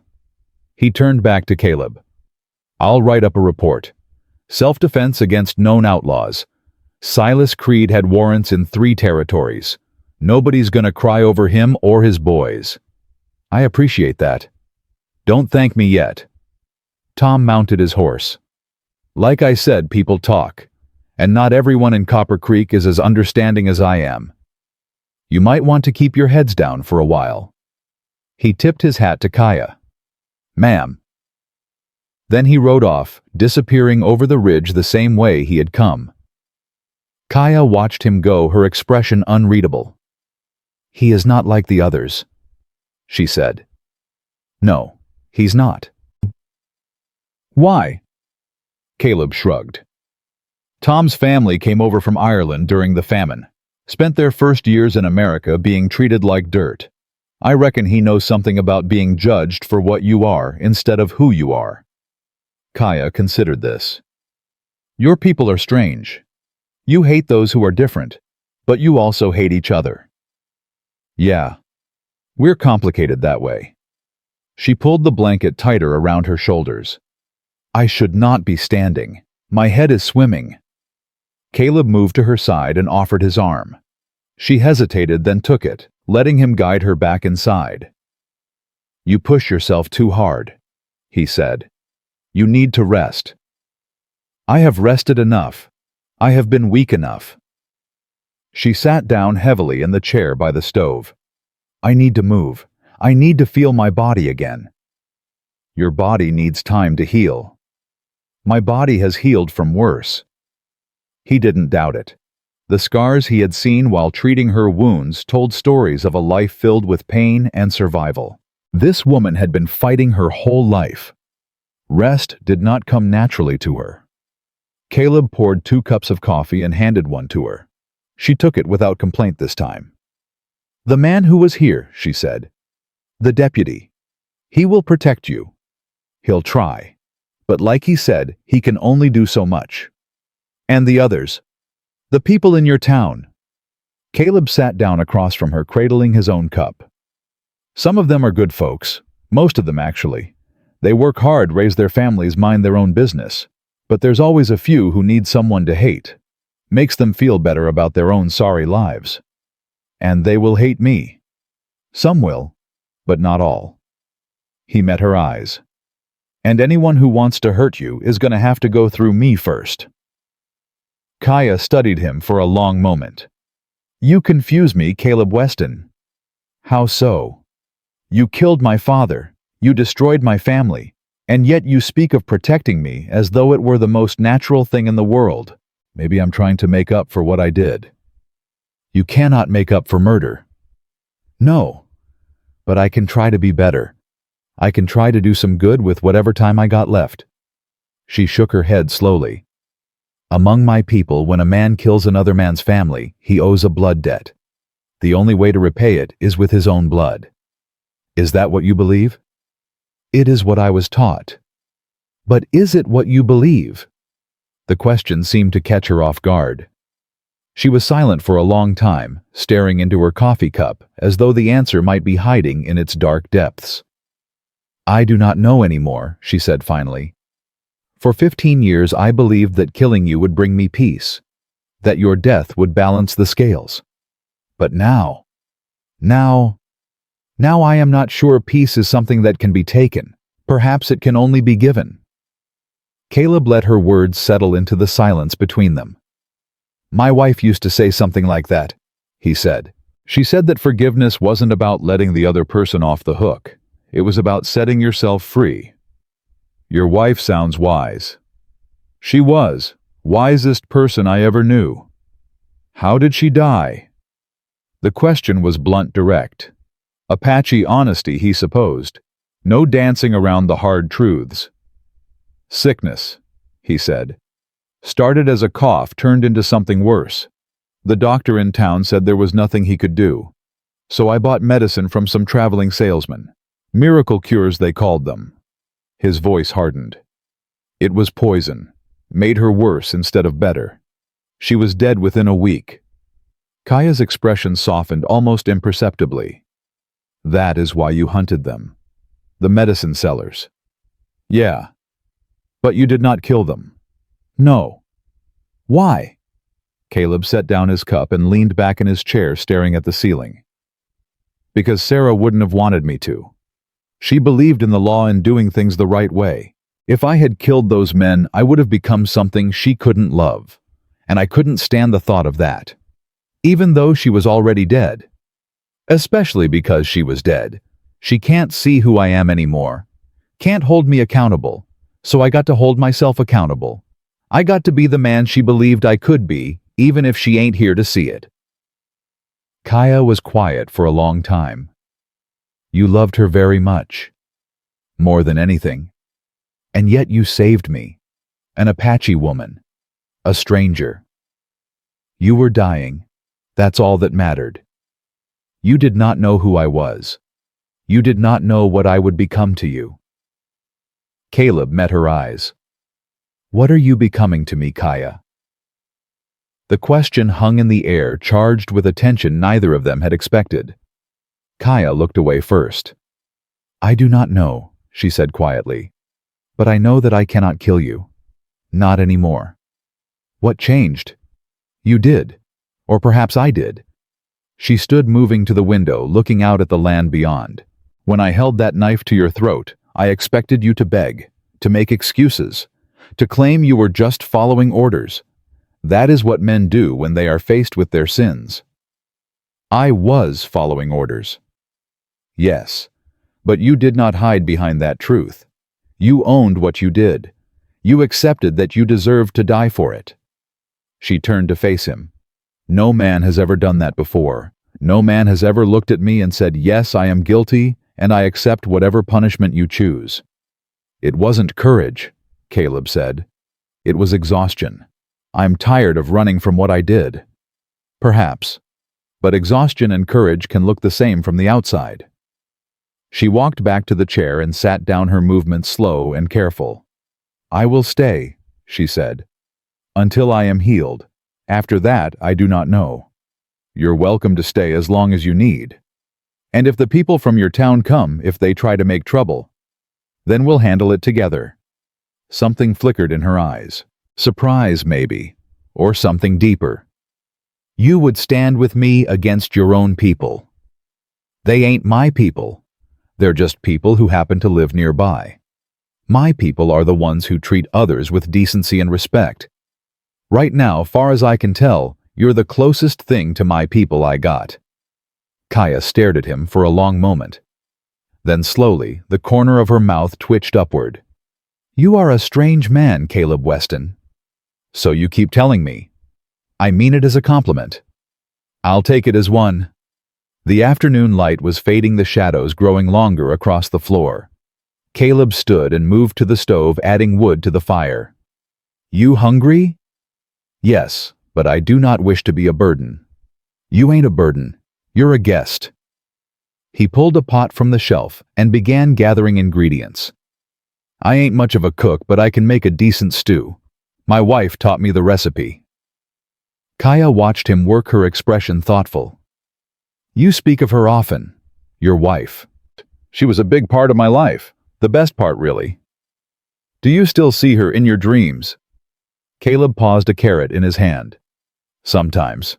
He turned back to Caleb. I'll write up a report. Self-defense against known outlaws. Silas Creed had warrants in 3 territories. Nobody's gonna cry over him or his boys. I appreciate that. Don't thank me yet. Tom mounted his horse. Like I said, people talk, and not everyone in Copper Creek is as understanding as I am. You might want to keep your heads down for a while. He tipped his hat to Kaya. Ma'am. Then he rode off, disappearing over the ridge the same way he had come. Kaya watched him go, her expression unreadable. "He is not like the others," she said. "No, he's not." "Why?" Caleb shrugged. Tom's family came over from Ireland during the famine, spent their first years in America being treated like dirt. I reckon he knows something about being judged for what you are instead of who you are. Kaya considered this. "Your people are strange. You hate those who are different, but you also hate each other." "Yeah, we're complicated that way." She pulled the blanket tighter around her shoulders. "I should not be standing. My head is swimming." Caleb moved to her side and offered his arm. She hesitated, then took it, letting him guide her back inside. "You push yourself too hard," he said. "You need to rest." "I have rested enough. I have been weak enough." She sat down heavily in the chair by the stove. "I need to move. I need to feel my body again." "Your body needs time to heal." "My body has healed from worse." He didn't doubt it. The scars he had seen while treating her wounds told stories of a life filled with pain and survival. This woman had been fighting her whole life. Rest did not come naturally to her. Caleb poured 2 cups of coffee and handed one to her. She took it without complaint this time. "The man who was here," she said. "The deputy. He will protect you. He'll try. But like he said, he can only do so much. And the others. The people in your town." Caleb sat down across from her, cradling his own cup. "Some of them are good folks. Most of them, actually. They work hard, raise their families, mind their own business. But there's always a few who need someone to hate. Makes them feel better about their own sorry lives. And they will hate me. Some will, but not all." He met her eyes. "And anyone who wants to hurt you is going to have to go through me first." Kaya studied him for a long moment. "You confuse me, Caleb Weston." "How so?" "You killed my father. You destroyed my family. And yet you speak of protecting me as though it were the most natural thing in the world. Maybe I'm trying to make up for what I did." "You cannot make up for murder." "No. But I can try to be better. I can try to do some good with whatever time I got left." She shook her head slowly. "Among my people, when a man kills another man's family, he owes a blood debt. The only way to repay it is with his own blood." "Is that what you believe?" "It is what I was taught." "But is it what you believe?" The question seemed to catch her off guard. She was silent for a long time, staring into her coffee cup, as though the answer might be hiding in its dark depths. "I do not know anymore," she said finally. "For 15 years I believed that killing you would bring me peace, that your death would balance the scales. But now I am not sure peace is something that can be taken. Perhaps it can only be given." Caleb let her words settle into the silence between them. "My wife used to say something like that," he said. "She said that forgiveness wasn't about letting the other person off the hook. It was about setting yourself free." "Your wife sounds wise." "She was. Wisest person I ever knew." "How did she die?" The question was blunt, direct. Apache honesty, he supposed. No dancing around the hard truths. "Sickness," he said. "Started as a cough, turned into something worse. The doctor in town said there was nothing he could do. So I bought medicine from some traveling salesman. Miracle cures, they called them." His voice hardened. "It was poison. Made her worse instead of better. She was dead within a week." Kaya's expression softened almost imperceptibly. "That is why you hunted them. The medicine sellers." "Yeah. But you did not kill them." "No." "Why?" Caleb set down his cup and leaned back in his chair, staring at the ceiling. "Because Sarah wouldn't have wanted me to. She believed in the law and doing things the right way. If I had killed those men, I would have become something she couldn't love. And I couldn't stand the thought of that. Even though she was already dead. Especially because she was dead. She can't see who I am anymore. Can't hold me accountable. So I got to hold myself accountable. I got to be the man she believed I could be, even if she ain't here to see it. Kaya was quiet for a long time. You loved her very much. More than anything. And yet you saved me. An Apache woman. A stranger. You were dying. That's all that mattered. You did not know who I was. You did not know what I would become to you. Caleb met her eyes. What are you becoming to me, Kaya? The question hung in the air, charged with a tension neither of them had expected. Kaya looked away first. I do not know, she said quietly. But I know that I cannot kill you. Not anymore. What changed? You did. Or perhaps I did. She stood moving to the window, looking out at the land beyond. When I held that knife to your throat, I expected you to beg, to make excuses, to claim you were just following orders. That is what men do when they are faced with their sins. I was following orders. Yes, but you did not hide behind that truth. You owned what you did. You accepted that you deserved to die for it. She turned to face him. No man has ever done that before. No man has ever looked at me and said, yes, I am guilty, and I accept whatever punishment you choose. It wasn't courage, Caleb said. It was exhaustion. I'm tired of running from what I did. Perhaps. But exhaustion and courage can look the same from the outside. She walked back to the chair and sat down, her movements slow and careful. I will stay, she said, until I am healed. After that, I do not know. You're welcome to stay as long as you need. And if the people from your town come, if they try to make trouble, then we'll handle it together. Something flickered in her eyes. Surprise, maybe, or something deeper. You would stand with me against your own people. They ain't my people. They're just people who happen to live nearby. My people are the ones who treat others with decency and respect. Right now, far as I can tell, you're the closest thing to my people I got. Kaya stared at him for a long moment. Then slowly, the corner of her mouth twitched upward. You are a strange man, Caleb Weston. So you keep telling me. I mean it as a compliment. I'll take it as one. The afternoon light was fading, the shadows growing longer across the floor. Caleb stood and moved to the stove, adding wood to the fire. You hungry? Yes, but I do not wish to be a burden. You ain't a burden. You're a guest. He pulled a pot from the shelf and began gathering ingredients. I ain't much of a cook, but I can make a decent stew. My wife taught me the recipe. Kaya watched him work, her expression thoughtful. You speak of her often. Your wife. She was a big part of my life. The best part, really. Do you still see her in your dreams? Caleb paused, a carrot in his hand. Sometimes.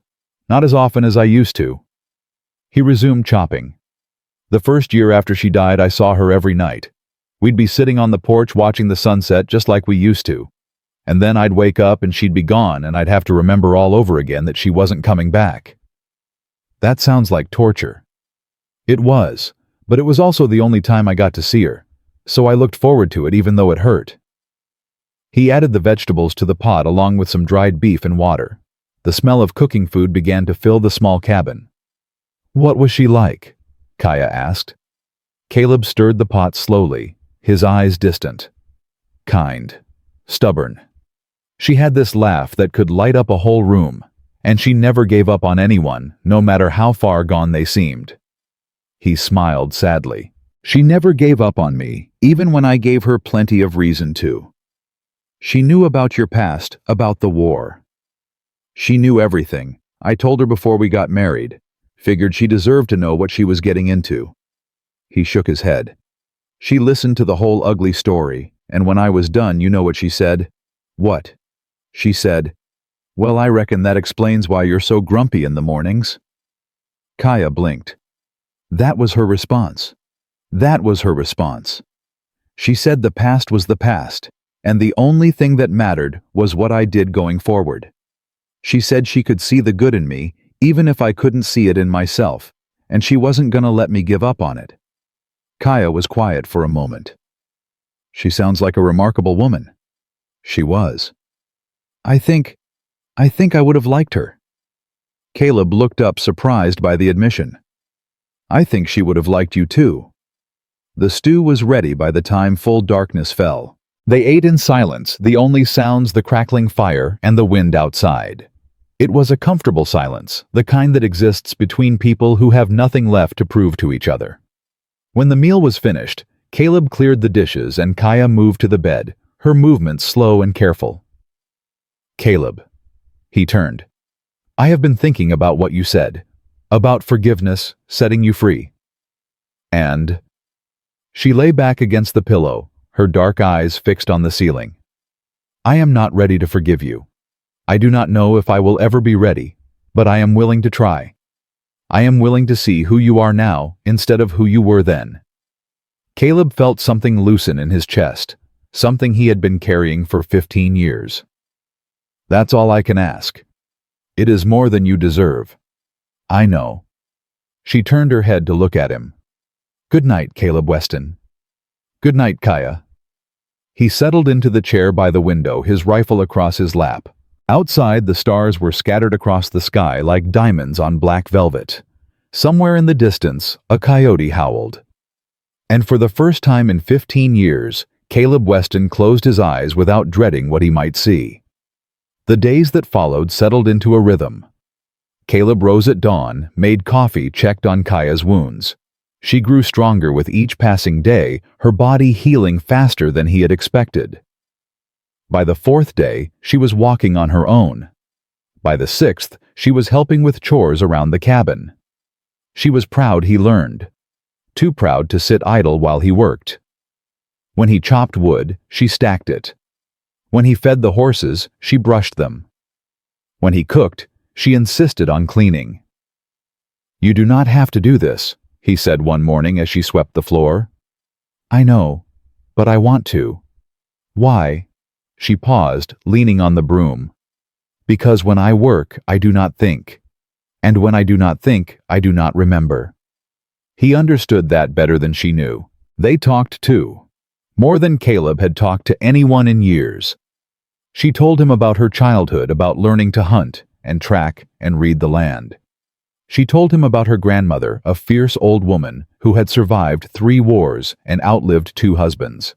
Not as often as I used to. He resumed chopping. The first year after she died, I saw her every night. We'd be sitting on the porch watching the sunset just like we used to. And then I'd wake up and she'd be gone, and I'd have to remember all over again that she wasn't coming back. That sounds like torture. It was, but it was also the only time I got to see her, so I looked forward to it even though it hurt. He added the vegetables to the pot along with some dried beef and water. The smell of cooking food began to fill the small cabin. What was she like? Kaya asked. Caleb stirred the pot slowly, his eyes distant. Kind. Stubborn. She had this laugh that could light up a whole room, and she never gave up on anyone, no matter how far gone they seemed. He smiled sadly. She never gave up on me, even when I gave her plenty of reason to. She knew about your past, about the war. She knew everything. I told her before we got married. Figured she deserved to know what she was getting into. He shook his head. She listened to the whole ugly story, and when I was done, you know what she said? What? She said, well, I reckon that explains why you're so grumpy in the mornings. Kaya blinked. That was her response. That was her response. She said the past was the past, and the only thing that mattered was what I did going forward. She said she could see the good in me, even if I couldn't see it in myself, and she wasn't gonna let me give up on it. Kaya was quiet for a moment. She sounds like a remarkable woman. She was. I think I would have liked her. Caleb looked up, surprised by the admission. I think she would have liked you too. The stew was ready by the time full darkness fell. They ate in silence, the only sounds the crackling fire and the wind outside. It was a comfortable silence, the kind that exists between people who have nothing left to prove to each other. When the meal was finished, Caleb cleared the dishes and Kaya moved to the bed, her movements slow and careful. Caleb. He turned. I have been thinking about what you said. About forgiveness, setting you free. And... She lay back against the pillow, her dark eyes fixed on the ceiling. I am not ready to forgive you. I do not know if I will ever be ready, but I am willing to try. I am willing to see who you are now instead of who you were then. Caleb felt something loosen in his chest, something he had been carrying for 15 years. That's all I can ask. It is more than you deserve. I know. She turned her head to look at him. Good night, Caleb Weston. Good night, Kaya. He settled into the chair by the window, his rifle across his lap. Outside, the stars were scattered across the sky like diamonds on black velvet. Somewhere in the distance, a coyote howled. And for the first time in 15 years, Caleb Weston closed his eyes without dreading what he might see. The days that followed settled into a rhythm. Caleb rose at dawn, made coffee, checked on Kaya's wounds. She grew stronger with each passing day, her body healing faster than he had expected. By the 4th day, she was walking on her own. By the 6th, she was helping with chores around the cabin. She was proud he learned. Too proud to sit idle while he worked. When he chopped wood, she stacked it. When he fed the horses, she brushed them. When he cooked, she insisted on cleaning. You do not have to do this, he said one morning as she swept the floor. I know, but I want to. Why? She paused, leaning on the broom. Because when I work, I do not think. And when I do not think, I do not remember. He understood that better than she knew. They talked too. More than Caleb had talked to anyone in years. She told him about her childhood, about learning to hunt and track and read the land. She told him about her grandmother, a fierce old woman who had survived 3 wars and outlived 2 husbands.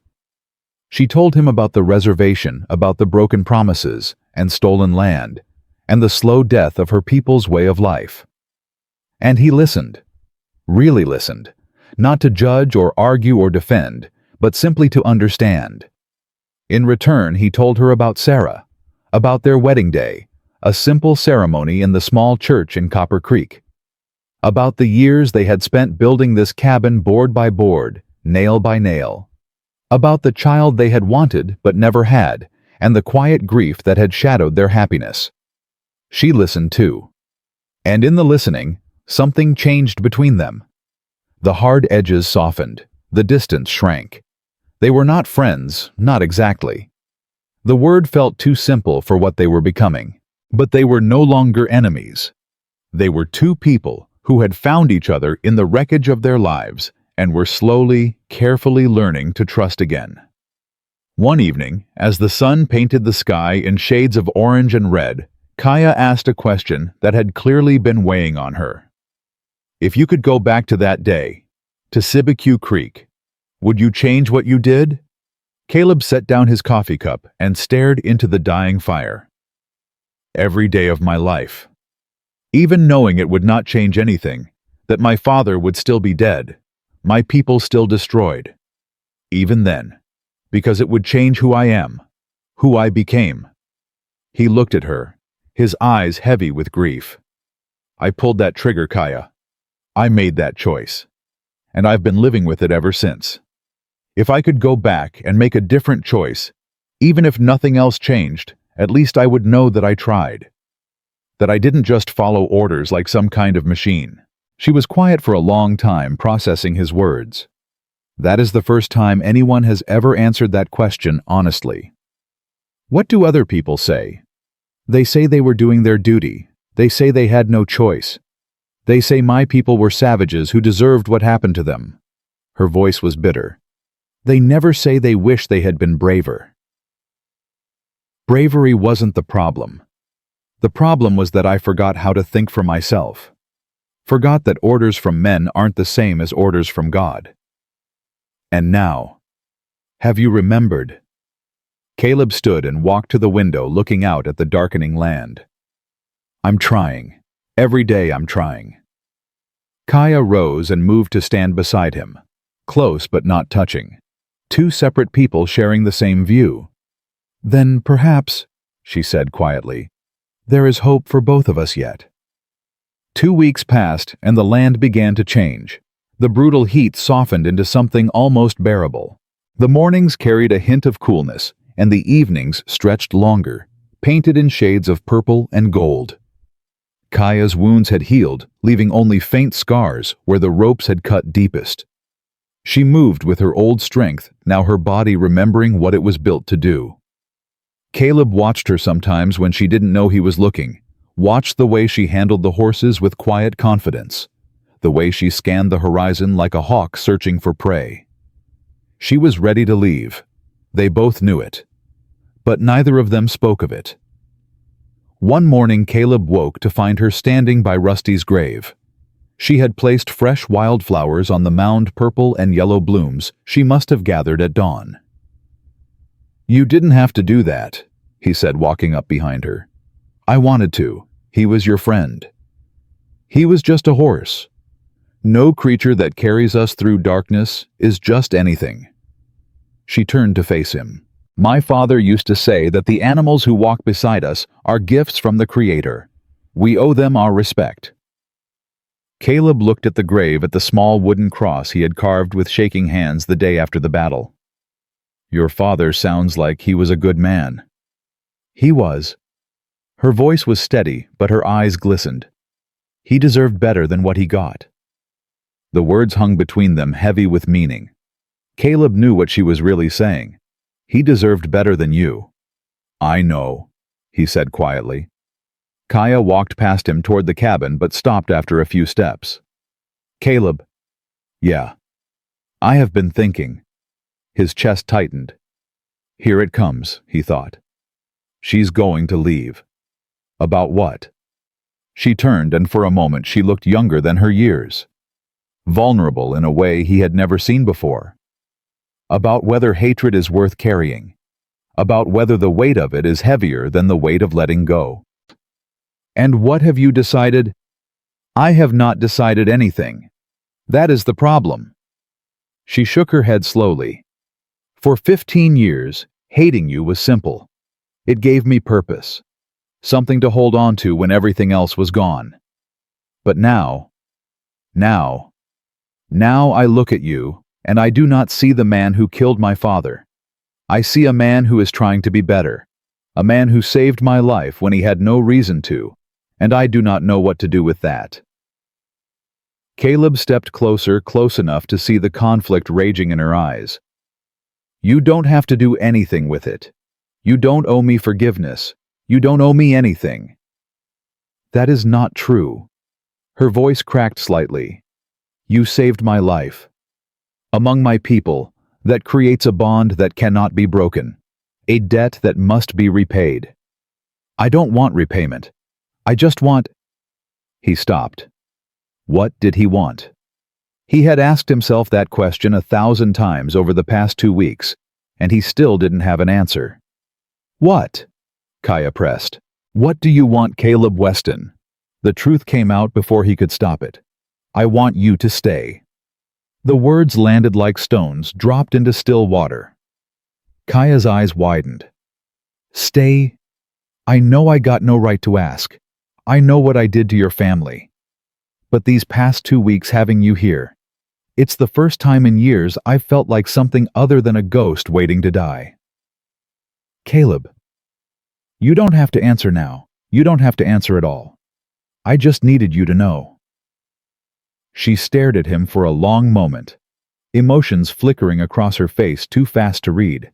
She told him about the reservation, about the broken promises and stolen land, and the slow death of her people's way of life. And he listened, really listened, not to judge or argue or defend, but simply to understand. In return, he told her about Sarah, about their wedding day, a simple ceremony in the small church in Copper Creek, about the years they had spent building this cabin board by board, nail by nail, about the child they had wanted but never had, and the quiet grief that had shadowed their happiness. She listened too. And in the listening, something changed between them. The hard edges softened, the distance shrank. They were not friends, not exactly. The word felt too simple for what they were becoming. But they were no longer enemies. They were 2 people who had found each other in the wreckage of their lives and were slowly, carefully learning to trust again. One evening, as the sun painted the sky in shades of orange and red, Kaya asked a question that had clearly been weighing on her. If you could go back to that day, to Sibique Creek, would you change what you did? Caleb set down his coffee cup and stared into the dying fire. Every day of my life. Even knowing it would not change anything, that my father would still be dead, my people still destroyed. Even then, because it would change who I am, who I became. He looked at her, his eyes heavy with grief. I pulled that trigger, Kaya. I made that choice. And I've been living with it ever since. If I could go back and make a different choice, even if nothing else changed, at least I would know that I tried. That I didn't just follow orders like some kind of machine. She was quiet for a long time, processing his words. That is the first time anyone has ever answered that question honestly. What do other people say? They say they were doing their duty. They say they had no choice. They say my people were savages who deserved what happened to them. Her voice was bitter. They never say they wish they had been braver. Bravery wasn't the problem. The problem was that I forgot how to think for myself. Forgot that orders from men aren't the same as orders from God. And now, have you remembered? Caleb stood and walked to the window, looking out at the darkening land. I'm trying. Every day I'm trying. Kaya rose and moved to stand beside him, close but not touching. Two separate people sharing the same view. Then perhaps, she said quietly, there is hope for both of us yet. 2 weeks passed and the land began to change. The brutal heat softened into something almost bearable. The mornings carried a hint of coolness, and the evenings stretched longer, painted in shades of purple and gold. Kaya's wounds had healed, leaving only faint scars where the ropes had cut deepest. She moved with her old strength, now her body remembering what it was built to do. Caleb watched her sometimes when she didn't know he was looking, watched the way she handled the horses with quiet confidence, the way she scanned the horizon like a hawk searching for prey. She was ready to leave. They both knew it. But neither of them spoke of it. One morning Caleb woke to find her standing by Rusty's grave. She had placed fresh wildflowers on the mound, purple and yellow blooms she must have gathered at dawn. You didn't have to do that, he said, walking up behind her. I wanted to. He was your friend. He was just a horse. No creature that carries us through darkness is just anything. She turned to face him. My father used to say that the animals who walk beside us are gifts from the Creator. We owe them our respect. Caleb looked at the grave, at the small wooden cross he had carved with shaking hands the day after the battle. Your father sounds like he was a good man. He was. Her voice was steady, but her eyes glistened. He deserved better than what he got. The words hung between them, heavy with meaning. Caleb knew what she was really saying. He deserved better than you. I know, he said quietly. Kaya walked past him toward the cabin but stopped after a few steps. Caleb. Yeah. I have been thinking. His chest tightened. Here it comes, he thought. She's going to leave. About what? She turned, and for a moment she looked younger than her years. Vulnerable in a way he had never seen before. About whether hatred is worth carrying. About whether the weight of it is heavier than the weight of letting go. And what have you decided? I have not decided anything. That is the problem. She shook her head slowly. For 15 years, hating you was simple. It gave me purpose. Something to hold on to when everything else was gone. But now I look at you, and I do not see the man who killed my father. I see a man who is trying to be better. A man who saved my life when he had no reason to. And I do not know what to do with that. Caleb stepped closer, close enough to see the conflict raging in her eyes. You don't have to do anything with it. You don't owe me forgiveness. You don't owe me anything. That is not true. Her voice cracked slightly. You saved my life. Among my people, that creates a bond that cannot be broken. A debt that must be repaid. I don't want repayment. I just want... He stopped. What did he want? He had asked himself that question 1,000 times over the past 2 weeks, and he still didn't have an answer. What? Kaya pressed. What do you want, Caleb Weston? The truth came out before he could stop it. I want you to stay. The words landed like stones, dropped into still water. Kaya's eyes widened. Stay? I know I got no right to ask. I know what I did to your family. But these past 2 weeks having you here, it's the first time in years I've felt like something other than a ghost waiting to die. Caleb. You don't have to answer now. You don't have to answer at all. I just needed you to know. She stared at him for a long moment, emotions flickering across her face too fast to read.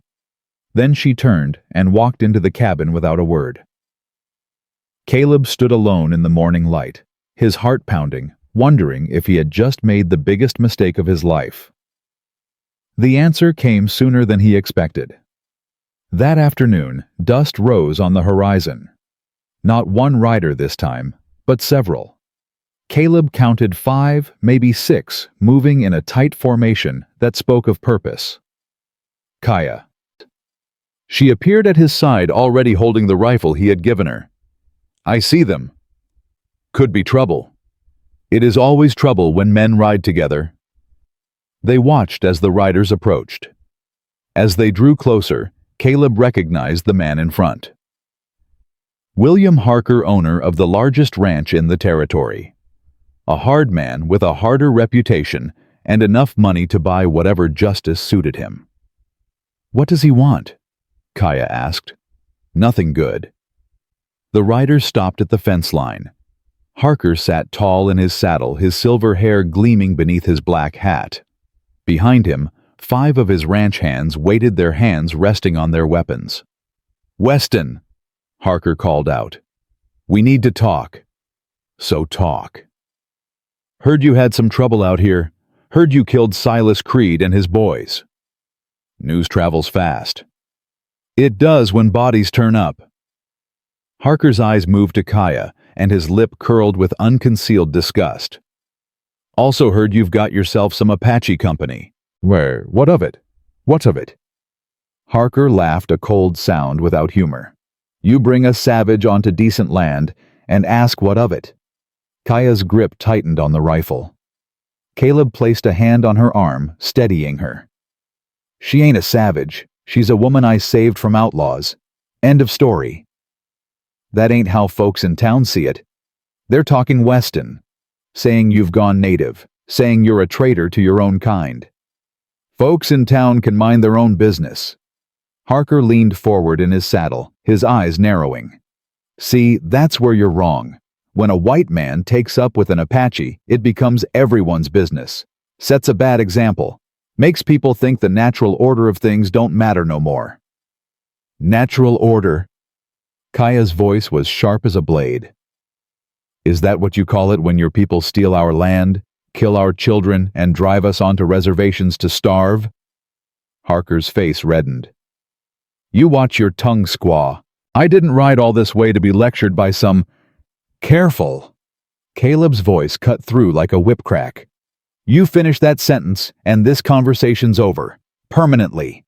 Then she turned and walked into the cabin without a word. Caleb stood alone in the morning light, his heart pounding, wondering if he had just made the biggest mistake of his life. The answer came sooner than he expected. That afternoon, dust rose on the horizon. Not one rider this time, but several. Caleb counted 5, maybe 6, moving in a tight formation that spoke of purpose. Kaya. She appeared at his side, already holding the rifle he had given her. I see them. Could be trouble. It is always trouble when men ride together. They watched as the riders approached. As they drew closer, Caleb recognized the man in front. William Harker, owner of the largest ranch in the territory. A hard man with a harder reputation and enough money to buy whatever justice suited him. What does he want? Kaya asked. Nothing good. The riders stopped at the fence line. Harker sat tall in his saddle, his silver hair gleaming beneath his black hat. Behind him, 5 of his ranch hands waited, their hands resting on their weapons. Weston, Harker called out. We need to talk. So talk. Heard you had some trouble out here. Heard you killed Silas Creed and his boys. News travels fast. It does when bodies turn up. Harker's eyes moved to Kaya, and his lip curled with unconcealed disgust. Also heard you've got yourself some Apache company. Where? What of it? What's of it? Harker laughed, a cold sound without humor. You bring a savage onto decent land and ask what of it. Kaya's grip tightened on the rifle. Caleb placed a hand on her arm, steadying her. She ain't a savage. She's a woman I saved from outlaws. End of story. That ain't how folks in town see it. They're talking Weston, saying you've gone native, saying you're a traitor to your own kind. Folks in town can mind their own business. Harker leaned forward in his saddle, his eyes narrowing. See, that's where you're wrong. When a white man takes up with an Apache, it becomes everyone's business. Sets a bad example. Makes people think the natural order of things don't matter no more. Natural order? Kaya's voice was sharp as a blade. Is that what you call it when your people steal our land, kill our children, and drive us onto reservations to starve? Harker's face reddened. You watch your tongue, squaw. I didn't ride all this way to be lectured by some... Careful! Caleb's voice cut through like a whip crack. You finish that sentence, and this conversation's over. Permanently.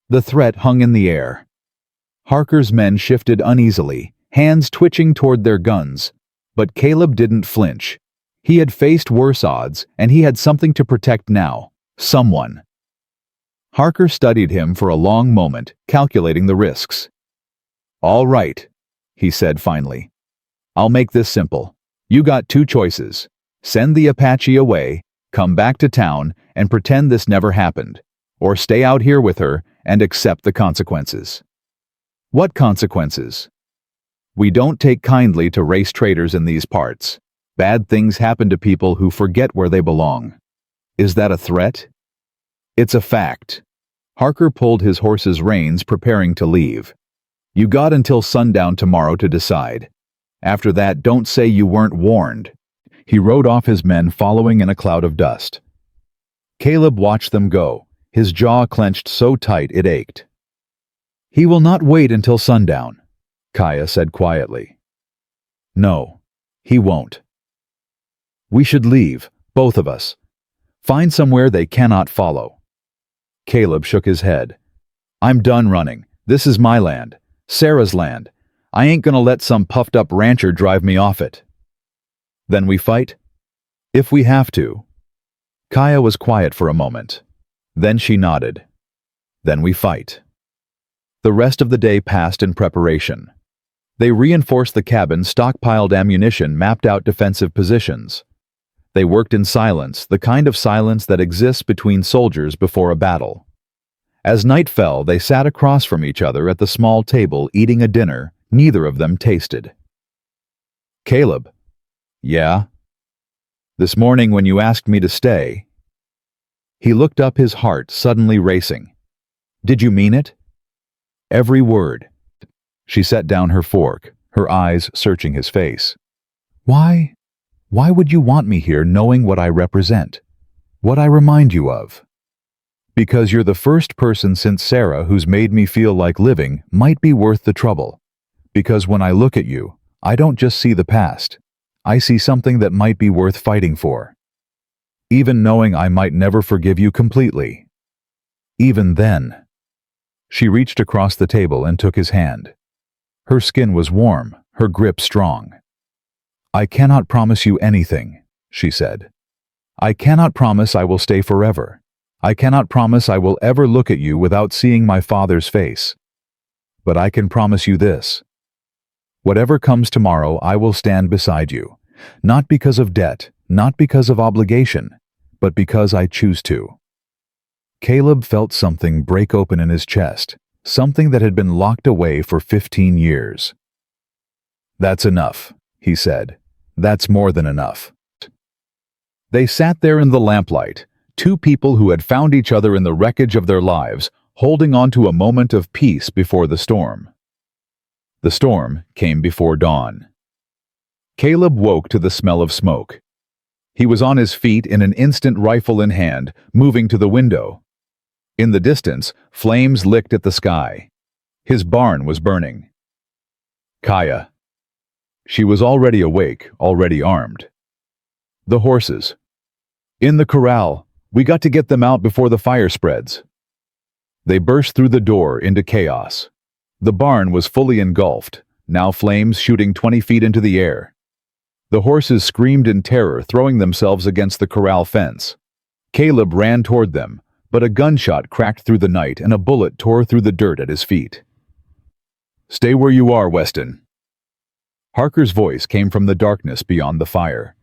The threat hung in the air. Harker's men shifted uneasily, hands twitching toward their guns. But Caleb didn't flinch. He had faced worse odds, and he had something to protect now. Someone. Harker studied him for a long moment, calculating the risks. All right, he said finally. I'll make this simple. You got 2 choices. Send the Apache away, come back to town, and pretend this never happened. Or stay out here with her and accept the consequences. What consequences? We don't take kindly to race traitors in these parts. Bad things happen to people who forget where they belong. Is that a threat? It's a fact. Harker pulled his horse's reins, preparing to leave. You got until sundown tomorrow to decide. After that, don't say you weren't warned. He rode off, his men following in a cloud of dust. Caleb watched them go, his jaw clenched so tight it ached. He will not wait until sundown, Kaya said quietly. No, he won't. We should leave, both of us. Find somewhere they cannot follow. Caleb shook his head. I'm done running. This is my land, Sarah's land. I ain't gonna let some puffed-up rancher drive me off it. Then we fight? If we have to. Kaya was quiet for a moment. Then she nodded. Then we fight. The rest of the day passed in preparation. They reinforced the cabin, stockpiled ammunition, mapped out defensive positions. They worked in silence, the kind of silence that exists between soldiers before a battle. As night fell, they sat across from each other at the small table, eating a dinner neither of them tasted. Caleb. Yeah? This morning when you asked me to stay. He looked up, his heart suddenly racing. Did you mean it? Every word. She set down her fork, her eyes searching his face. Why? Why would you want me here knowing what I represent? What I remind you of? Because you're the first person since Sarah who's made me feel like living might be worth the trouble. Because when I look at you, I don't just see the past. I see something that might be worth fighting for. Even knowing I might never forgive you completely. Even then. She reached across the table and took his hand. Her skin was warm, her grip strong. I cannot promise you anything, she said. I cannot promise I will stay forever. I cannot promise I will ever look at you without seeing my father's face. But I can promise you this. Whatever comes tomorrow, I will stand beside you. Not because of debt, not because of obligation, but because I choose to. Caleb felt something break open in his chest, something that had been locked away for 15 years. That's enough, he said. That's more than enough. They sat there in the lamplight, two people who had found each other in the wreckage of their lives, holding on to a moment of peace before the storm. The storm came before dawn. Caleb woke to the smell of smoke. He was on his feet in an instant, rifle in hand, moving to the window. In the distance, flames licked at the sky. His barn was burning. Kaya. She was already awake, already armed. The horses. In the corral. We got to get them out before the fire spreads. They burst through the door into chaos. The barn was fully engulfed, now flames shooting 20 feet into the air. The horses screamed in terror, throwing themselves against the corral fence. Caleb ran toward them, but a gunshot cracked through the night and a bullet tore through the dirt at his feet. Stay where you are, Weston. Harker's voice came from the darkness beyond the fire.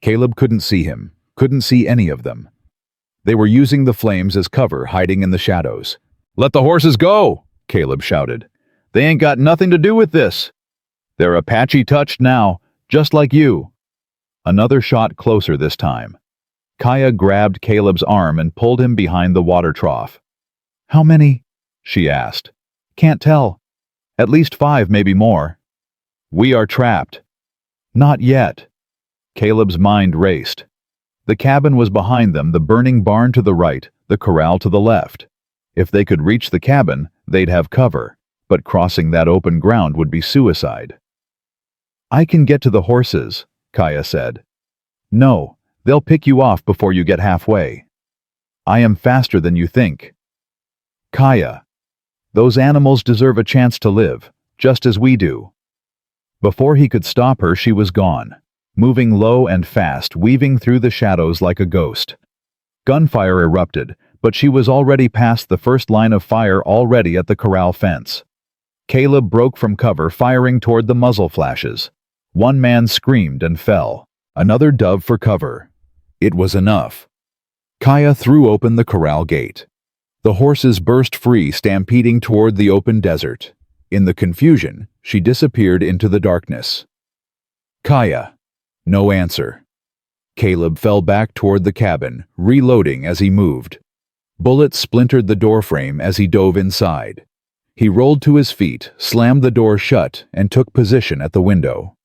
Caleb couldn't see him, couldn't see any of them. They were using the flames as cover, hiding in the shadows. Let the horses go, Caleb shouted. They ain't got nothing to do with this. They're Apache touched now, just like you. Another shot closer this time. Kaya grabbed Caleb's arm and pulled him behind the water trough. How many? She asked. Can't tell. At least 5, maybe more. We are trapped. Not yet. Caleb's mind raced. The cabin was behind them, the burning barn to the right, the corral to the left. If they could reach the cabin, they'd have cover, but crossing that open ground would be suicide. I can get to the horses, Kaya said. No, they'll pick you off before you get halfway. I am faster than you think. Kaya. Those animals deserve a chance to live, just as we do. Before he could stop her, she was gone. Moving low and fast, weaving through the shadows like a ghost. Gunfire erupted, but she was already past the first line of fire, already at the corral fence. Caleb broke from cover, firing toward the muzzle flashes. One man screamed and fell. Another dove for cover. It was enough. Kaya threw open the corral gate. The horses burst free, stampeding toward the open desert. In the confusion, she disappeared into the darkness. Kaya. No answer. Caleb fell back toward the cabin, reloading as he moved. Bullets splintered the doorframe as he dove inside. He rolled to his feet, slammed the door shut, and took position at the window.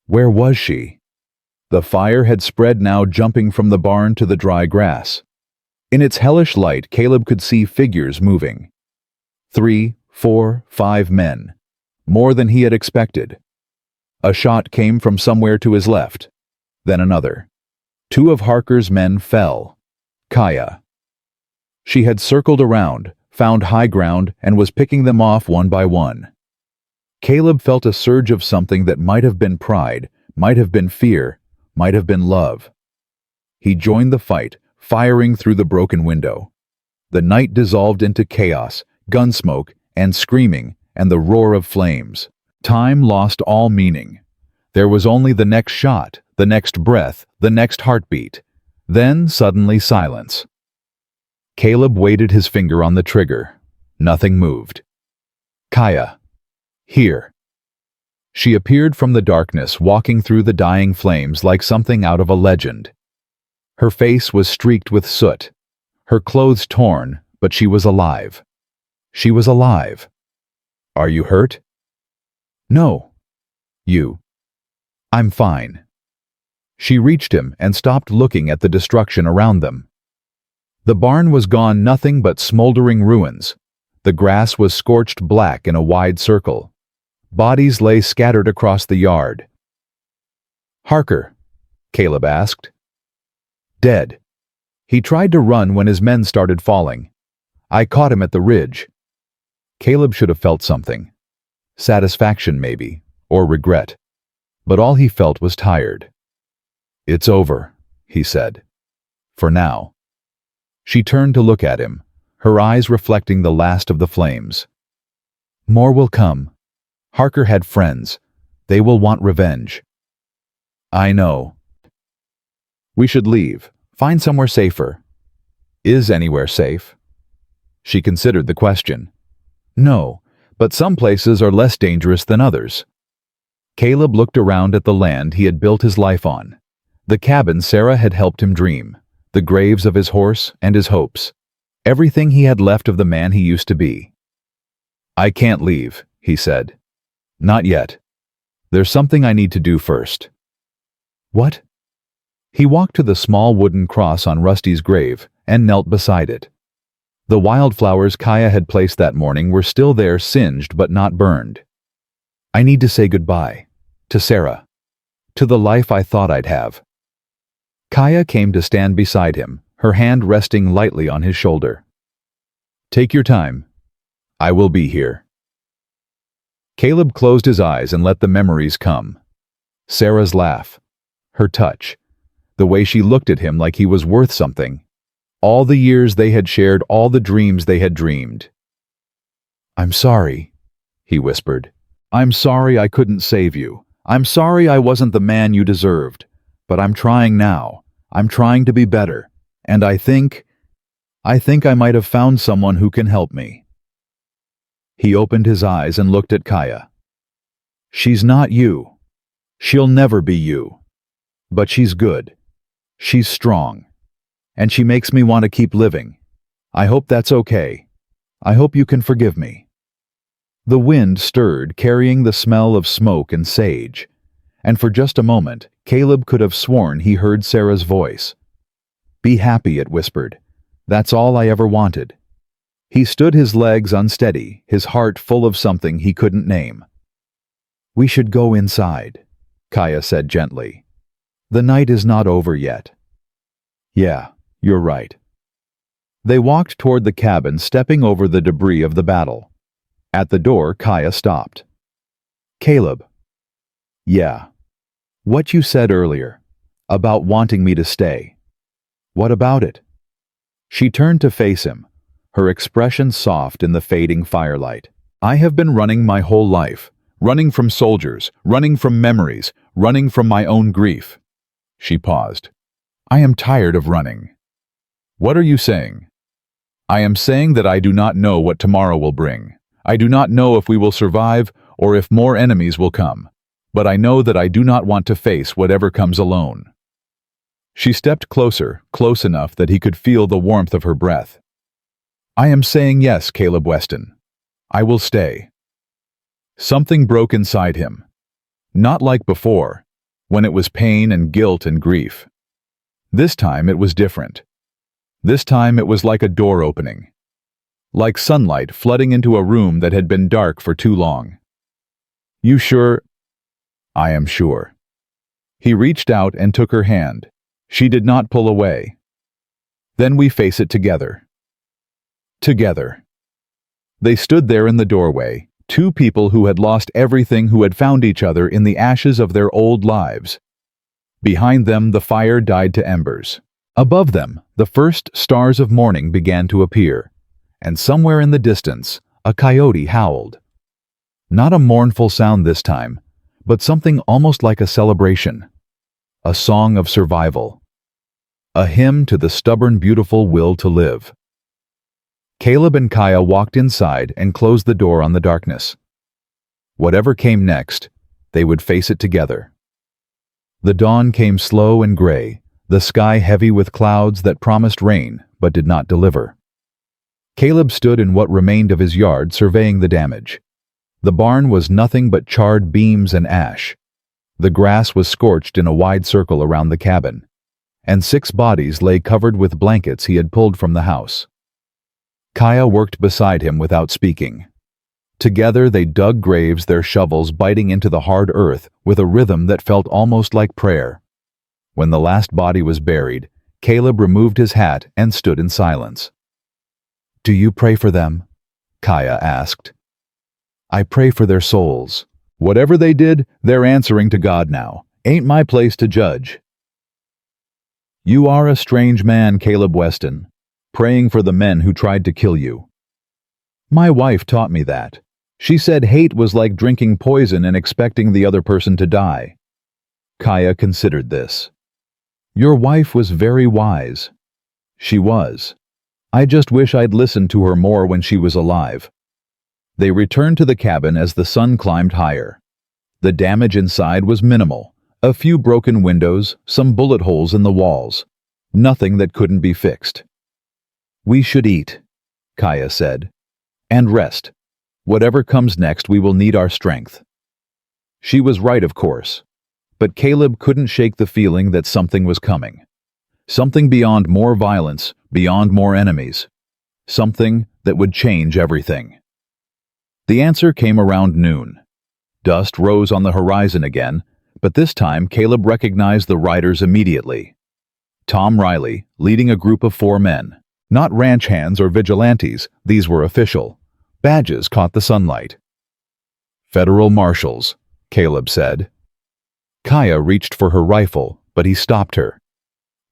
Where was she? The fire had spread now, jumping from the barn to the dry grass. In its hellish light, Caleb could see figures moving. 3, 4, 5 men. More than he had expected. A shot came from somewhere to his left. Then another. 2 of Harker's men fell. Kaya. She had circled around, found high ground, and was picking them off one by one. Caleb felt a surge of something that might have been pride, might have been fear, might have been love. He joined the fight, firing through the broken window. The night dissolved into chaos, gunsmoke, and screaming, and the roar of flames. Time lost all meaning. There was only the next shot, the next breath, the next heartbeat. Then suddenly silence. Caleb weighted his finger on the trigger. Nothing moved. Kaya. Here. She appeared from the darkness, walking through the dying flames like something out of a legend. Her face was streaked with soot. Her clothes torn, but she was alive. She was alive. Are you hurt? No. You. I'm fine. She reached him and stopped looking at the destruction around them. The barn was gone, nothing but smoldering ruins. The grass was scorched black in a wide circle. Bodies lay scattered across the yard. "Harker?" Caleb asked. "Dead. He tried to run when his men started falling. I caught him at the ridge." Caleb should have felt something. Satisfaction, maybe, or regret. But all he felt was tired. "It's over," he said. "For now." She turned to look at him, her eyes reflecting the last of the flames. "More will come. Harker had friends. They will want revenge." "I know. We should leave. Find somewhere safer." "Is anywhere safe?" She considered the question. "No, but some places are less dangerous than others." Caleb looked around at the land he had built his life on. The cabin Sarah had helped him dream, the graves of his horse and his hopes, everything he had left of the man he used to be. "I can't leave," he said. "Not yet. There's something I need to do first." "What?" He walked to the small wooden cross on Rusty's grave and knelt beside it. The wildflowers Kaya had placed that morning were still there, singed but not burned. "I need to say goodbye. To Sarah. To the life I thought I'd have." Kaya came to stand beside him, her hand resting lightly on his shoulder. "Take your time. I will be here." Caleb closed his eyes and let the memories come. Sarah's laugh, her touch, the way she looked at him like he was worth something. All the years they had shared, all the dreams they had dreamed. "I'm sorry," he whispered. "I'm sorry I couldn't save you. I'm sorry I wasn't the man you deserved. But I'm trying now. I'm trying to be better. And I think I might have found someone who can help me." He opened his eyes and looked at Kaya. "She's not you. She'll never be you. But she's good. She's strong. And she makes me want to keep living. I hope that's okay. I hope you can forgive me." The wind stirred, carrying the smell of smoke and sage. And for just a moment, Caleb could have sworn he heard Sarah's voice. "Be happy," it whispered. "That's all I ever wanted." He stood, his legs unsteady, his heart full of something he couldn't name. "We should go inside," Kaya said gently. "The night is not over yet." "Yeah, you're right." They walked toward the cabin, stepping over the debris of the battle. At the door, Kaya stopped. "Caleb." "Yeah. What you said earlier, about wanting me to stay. What about it?" She turned to face him, her expression soft in the fading firelight. "I have been running my whole life, running from soldiers, running from memories, running from my own grief." She paused. "I am tired of running." "What are you saying?" "I am saying that I do not know what tomorrow will bring. I do not know if we will survive or if more enemies will come. But I know that I do not want to face whatever comes alone." She stepped closer, close enough that he could feel the warmth of her breath. "I am saying yes, Caleb Weston. I will stay." Something broke inside him. Not like before, when it was pain and guilt and grief. This time it was different. This time it was like a door opening. Like sunlight flooding into a room that had been dark for too long. "You sure?" "I am sure." He reached out and took her hand. She did not pull away. "Then we face it together." Together. They stood there in the doorway, two people who had lost everything, who had found each other in the ashes of their old lives. Behind them, the fire died to embers. Above them, the first stars of morning began to appear, and somewhere in the distance, a coyote howled. Not a mournful sound this time, but something almost like a celebration. A song of survival. A hymn to the stubborn, beautiful will to live. Caleb and Kaya walked inside and closed the door on the darkness. Whatever came next, they would face it together. The dawn came slow and gray, the sky heavy with clouds that promised rain but did not deliver. Caleb stood in what remained of his yard, surveying the damage. The barn was nothing but charred beams and ash. The grass was scorched in a wide circle around the cabin, and 6 bodies lay covered with blankets he had pulled from the house. Kaya worked beside him without speaking. Together they dug graves, their shovels biting into the hard earth with a rhythm that felt almost like prayer. When the last body was buried, Caleb removed his hat and stood in silence. "Do you pray for them?" Kaya asked. "I pray for their souls. Whatever they did, they're answering to God now. Ain't my place to judge." "You are a strange man, Caleb Weston, praying for the men who tried to kill you." "My wife taught me that. She said hate was like drinking poison and expecting the other person to die." Kaya considered this. "Your wife was very wise." "She was. I just wish I'd listened to her more when she was alive." They returned to the cabin as the sun climbed higher. The damage inside was minimal. A few broken windows, some bullet holes in the walls. Nothing that couldn't be fixed. "We should eat," Kaya said, "and rest. Whatever comes next, we will need our strength." She was right, of course, but Caleb couldn't shake the feeling that something was coming. Something beyond more violence, beyond more enemies. Something that would change everything. The answer came around noon. Dust rose on the horizon again, but this time Caleb recognized the riders immediately. Tom Riley, leading a group of 4 men. Not ranch hands or vigilantes, these were official. Badges caught the sunlight. "Federal marshals," Caleb said. Kaya reached for her rifle, but he stopped her.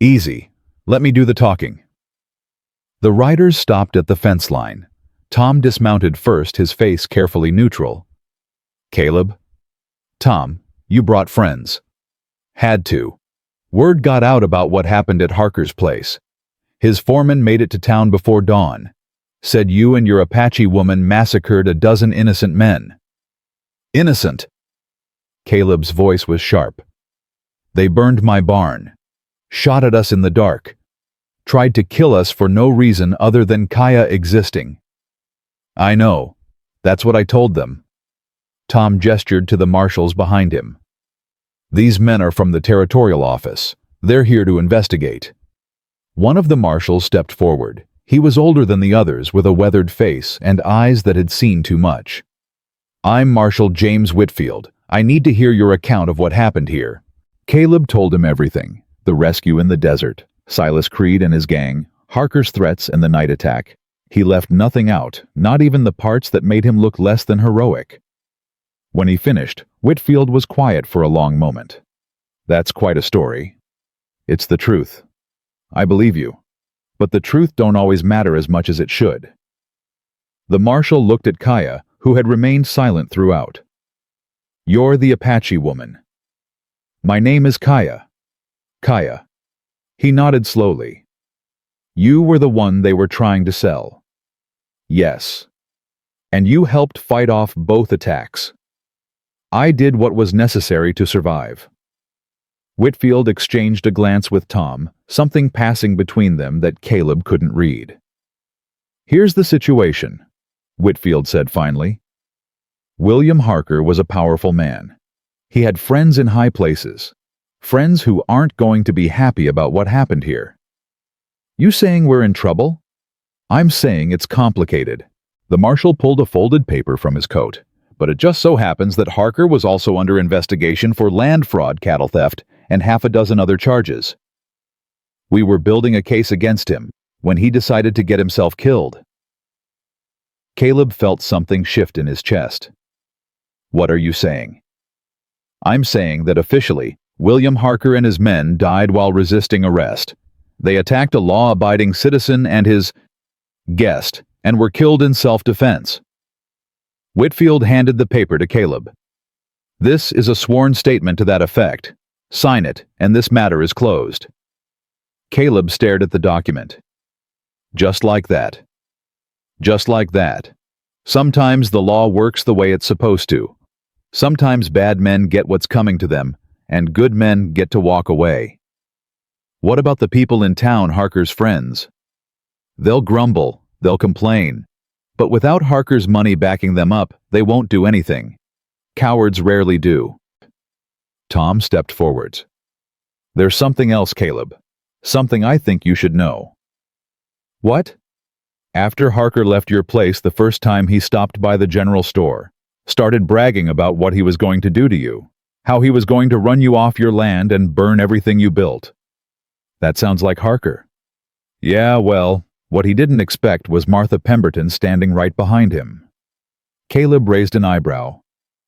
"Easy. Let me do the talking." The riders stopped at the fence line. Tom dismounted first, his face carefully neutral. "Caleb?" "Tom, you brought friends." "Had to. Word got out about what happened at Harker's place. His foreman made it to town before dawn. Said you and your Apache woman massacred a dozen innocent men." "Innocent?" Caleb's voice was sharp. "They burned my barn. Shot at us in the dark. Tried to kill us for no reason other than Kaya existing." "I know. That's what I told them." Tom gestured to the marshals behind him. "These men are from the territorial office. They're here to investigate." One of the marshals stepped forward. He was older than the others, with a weathered face and eyes that had seen too much. "I'm Marshal James Whitfield. I need to hear your account of what happened here." Caleb told him everything. The rescue in the desert, Silas Creed and his gang, Harker's threats and the night attack. He left nothing out, not even the parts that made him look less than heroic. When he finished, Whitfield was quiet for a long moment. "That's quite a story. It's the truth. I believe you. But the truth don't always matter as much as it should." The marshal looked at Kaya, who had remained silent throughout. "You're the Apache woman." "My name is Kaya." "Kaya." He nodded slowly. "You were the one they were trying to sell." "Yes. And you helped fight off both attacks." "I did what was necessary to survive." Whitfield exchanged a glance with Tom, something passing between them that Caleb couldn't read. "Here's the situation," Whitfield said finally. "William Harker was a powerful man. He had friends in high places, friends who aren't going to be happy about what happened here." "You saying we're in trouble?" "I'm saying it's complicated." The marshal pulled a folded paper from his coat. "But it just so happens that Harker was also under investigation for land fraud, cattle theft, and 6 other charges. We were building a case against him when he decided to get himself killed." Caleb felt something shift in his chest. "What are you saying?" "I'm saying that officially, William Harker and his men died while resisting arrest. They attacked a law-abiding citizen and his guest and were killed in self-defense." Whitfield handed the paper to Caleb. "This is a sworn statement to that effect. Sign it, and this matter is closed." Caleb stared at the document. "Just like that. Just like that. Sometimes the law works the way it's supposed to. Sometimes bad men get what's coming to them, and good men get to walk away. What about the people in town, Harker's friends? They'll grumble, they'll complain, but without Harker's money backing them up, they won't do anything. Cowards rarely do." Tom stepped forwards. "There's something else, Caleb. Something I think you should know. What? After Harker left your place the first time he stopped by the general store, started bragging about what he was going to do to you, how he was going to run you off your land and burn everything you built. That sounds like Harker. Yeah, well, what he didn't expect was Martha Pemberton standing right behind him. Caleb raised an eyebrow.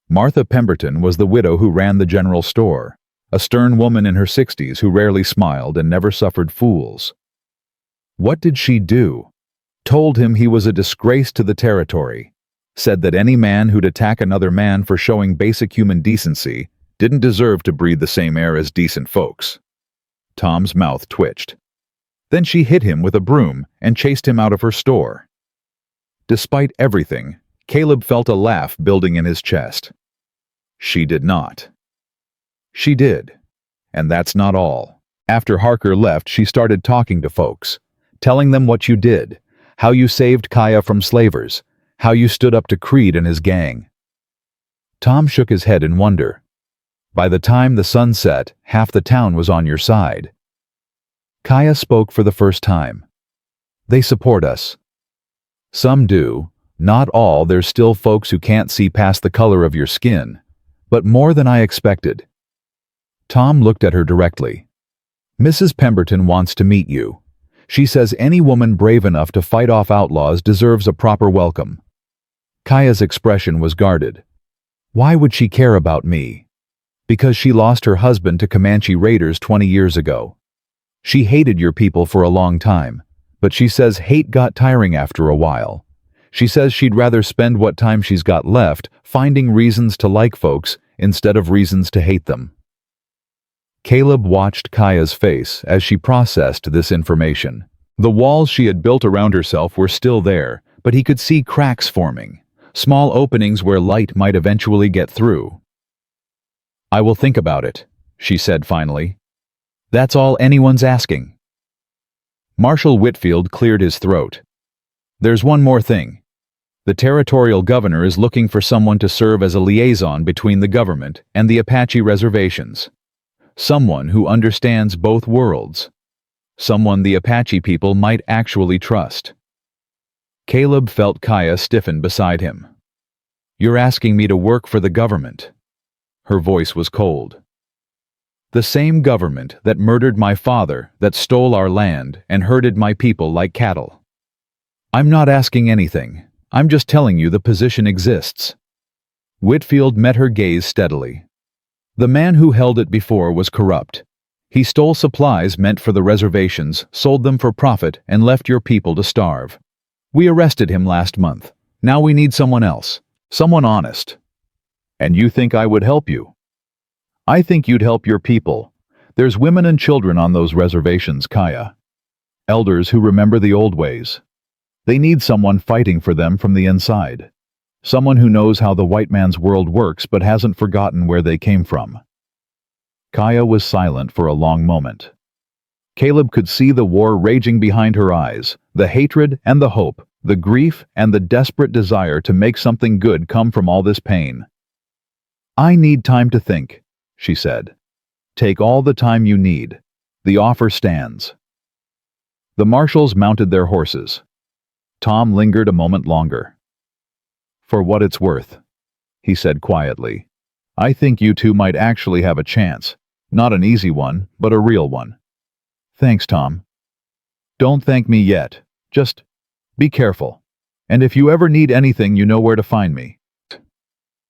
Martha Pemberton was the widow who ran the general store, a stern woman in her 60s who rarely smiled and never suffered fools. What did she do? Told him he was a disgrace to the territory, said that any man who'd attack another man for showing basic human decency didn't deserve to breathe the same air as decent folks. Tom's mouth twitched. Then she hit him with a broom and chased him out of her store. Despite everything, Caleb felt a laugh building in his chest. She did not. She did. And that's not all. After Harker left, she started talking to folks, telling them what you did, how you saved Kaya from slavers, how you stood up to Creed and his gang. Tom shook his head in wonder. By the time the sun set, half the town was on your side. Kaya spoke for the first time. They support us. Some do. Not all. There's still folks who can't see past the color of your skin. But more than I expected. Tom looked at her directly. Mrs. Pemberton wants to meet you. She says any woman brave enough to fight off outlaws deserves a proper welcome. Kaya's expression was guarded. Why would she care about me? Because she lost her husband to Comanche raiders 20 years ago. She hated your people for a long time, but she says hate got tiring after a while. She says she'd rather spend what time she's got left finding reasons to like folks instead of reasons to hate them. Caleb watched Kaya's face as she processed this information. The walls she had built around herself were still there, but he could see cracks forming, small openings where light might eventually get through. I will think about it, she said finally. That's all anyone's asking. Marshal Whitfield cleared his throat. There's one more thing. The territorial governor is looking for someone to serve as a liaison between the government and the Apache reservations. Someone who understands both worlds. Someone the Apache people might actually trust. Caleb felt Kaya stiffen beside him. You're asking me to work for the government. Her voice was cold. The same government that murdered my father, that stole our land, and herded my people like cattle. I'm not asking anything. I'm just telling you the position exists. Whitfield met her gaze steadily. The man who held it before was corrupt. He stole supplies meant for the reservations, sold them for profit, and left your people to starve. We arrested him last month. Now we need someone else. Someone honest. And you think I would help you? I think you'd help your people. There's women and children on those reservations, Kaya. Elders who remember the old ways. They need someone fighting for them from the inside. Someone who knows how the white man's world works but hasn't forgotten where they came from. Kaya was silent for a long moment. Caleb could see the war raging behind her eyes, the hatred and the hope, the grief and the desperate desire to make something good come from all this pain. I need time to think, she said. Take all the time you need. The offer stands. The marshals mounted their horses. Tom lingered a moment longer. For what it's worth, he said quietly, I think you two might actually have a chance. Not an easy one, but a real one. Thanks, Tom. Don't thank me yet. Just be careful. And if you ever need anything, you know where to find me.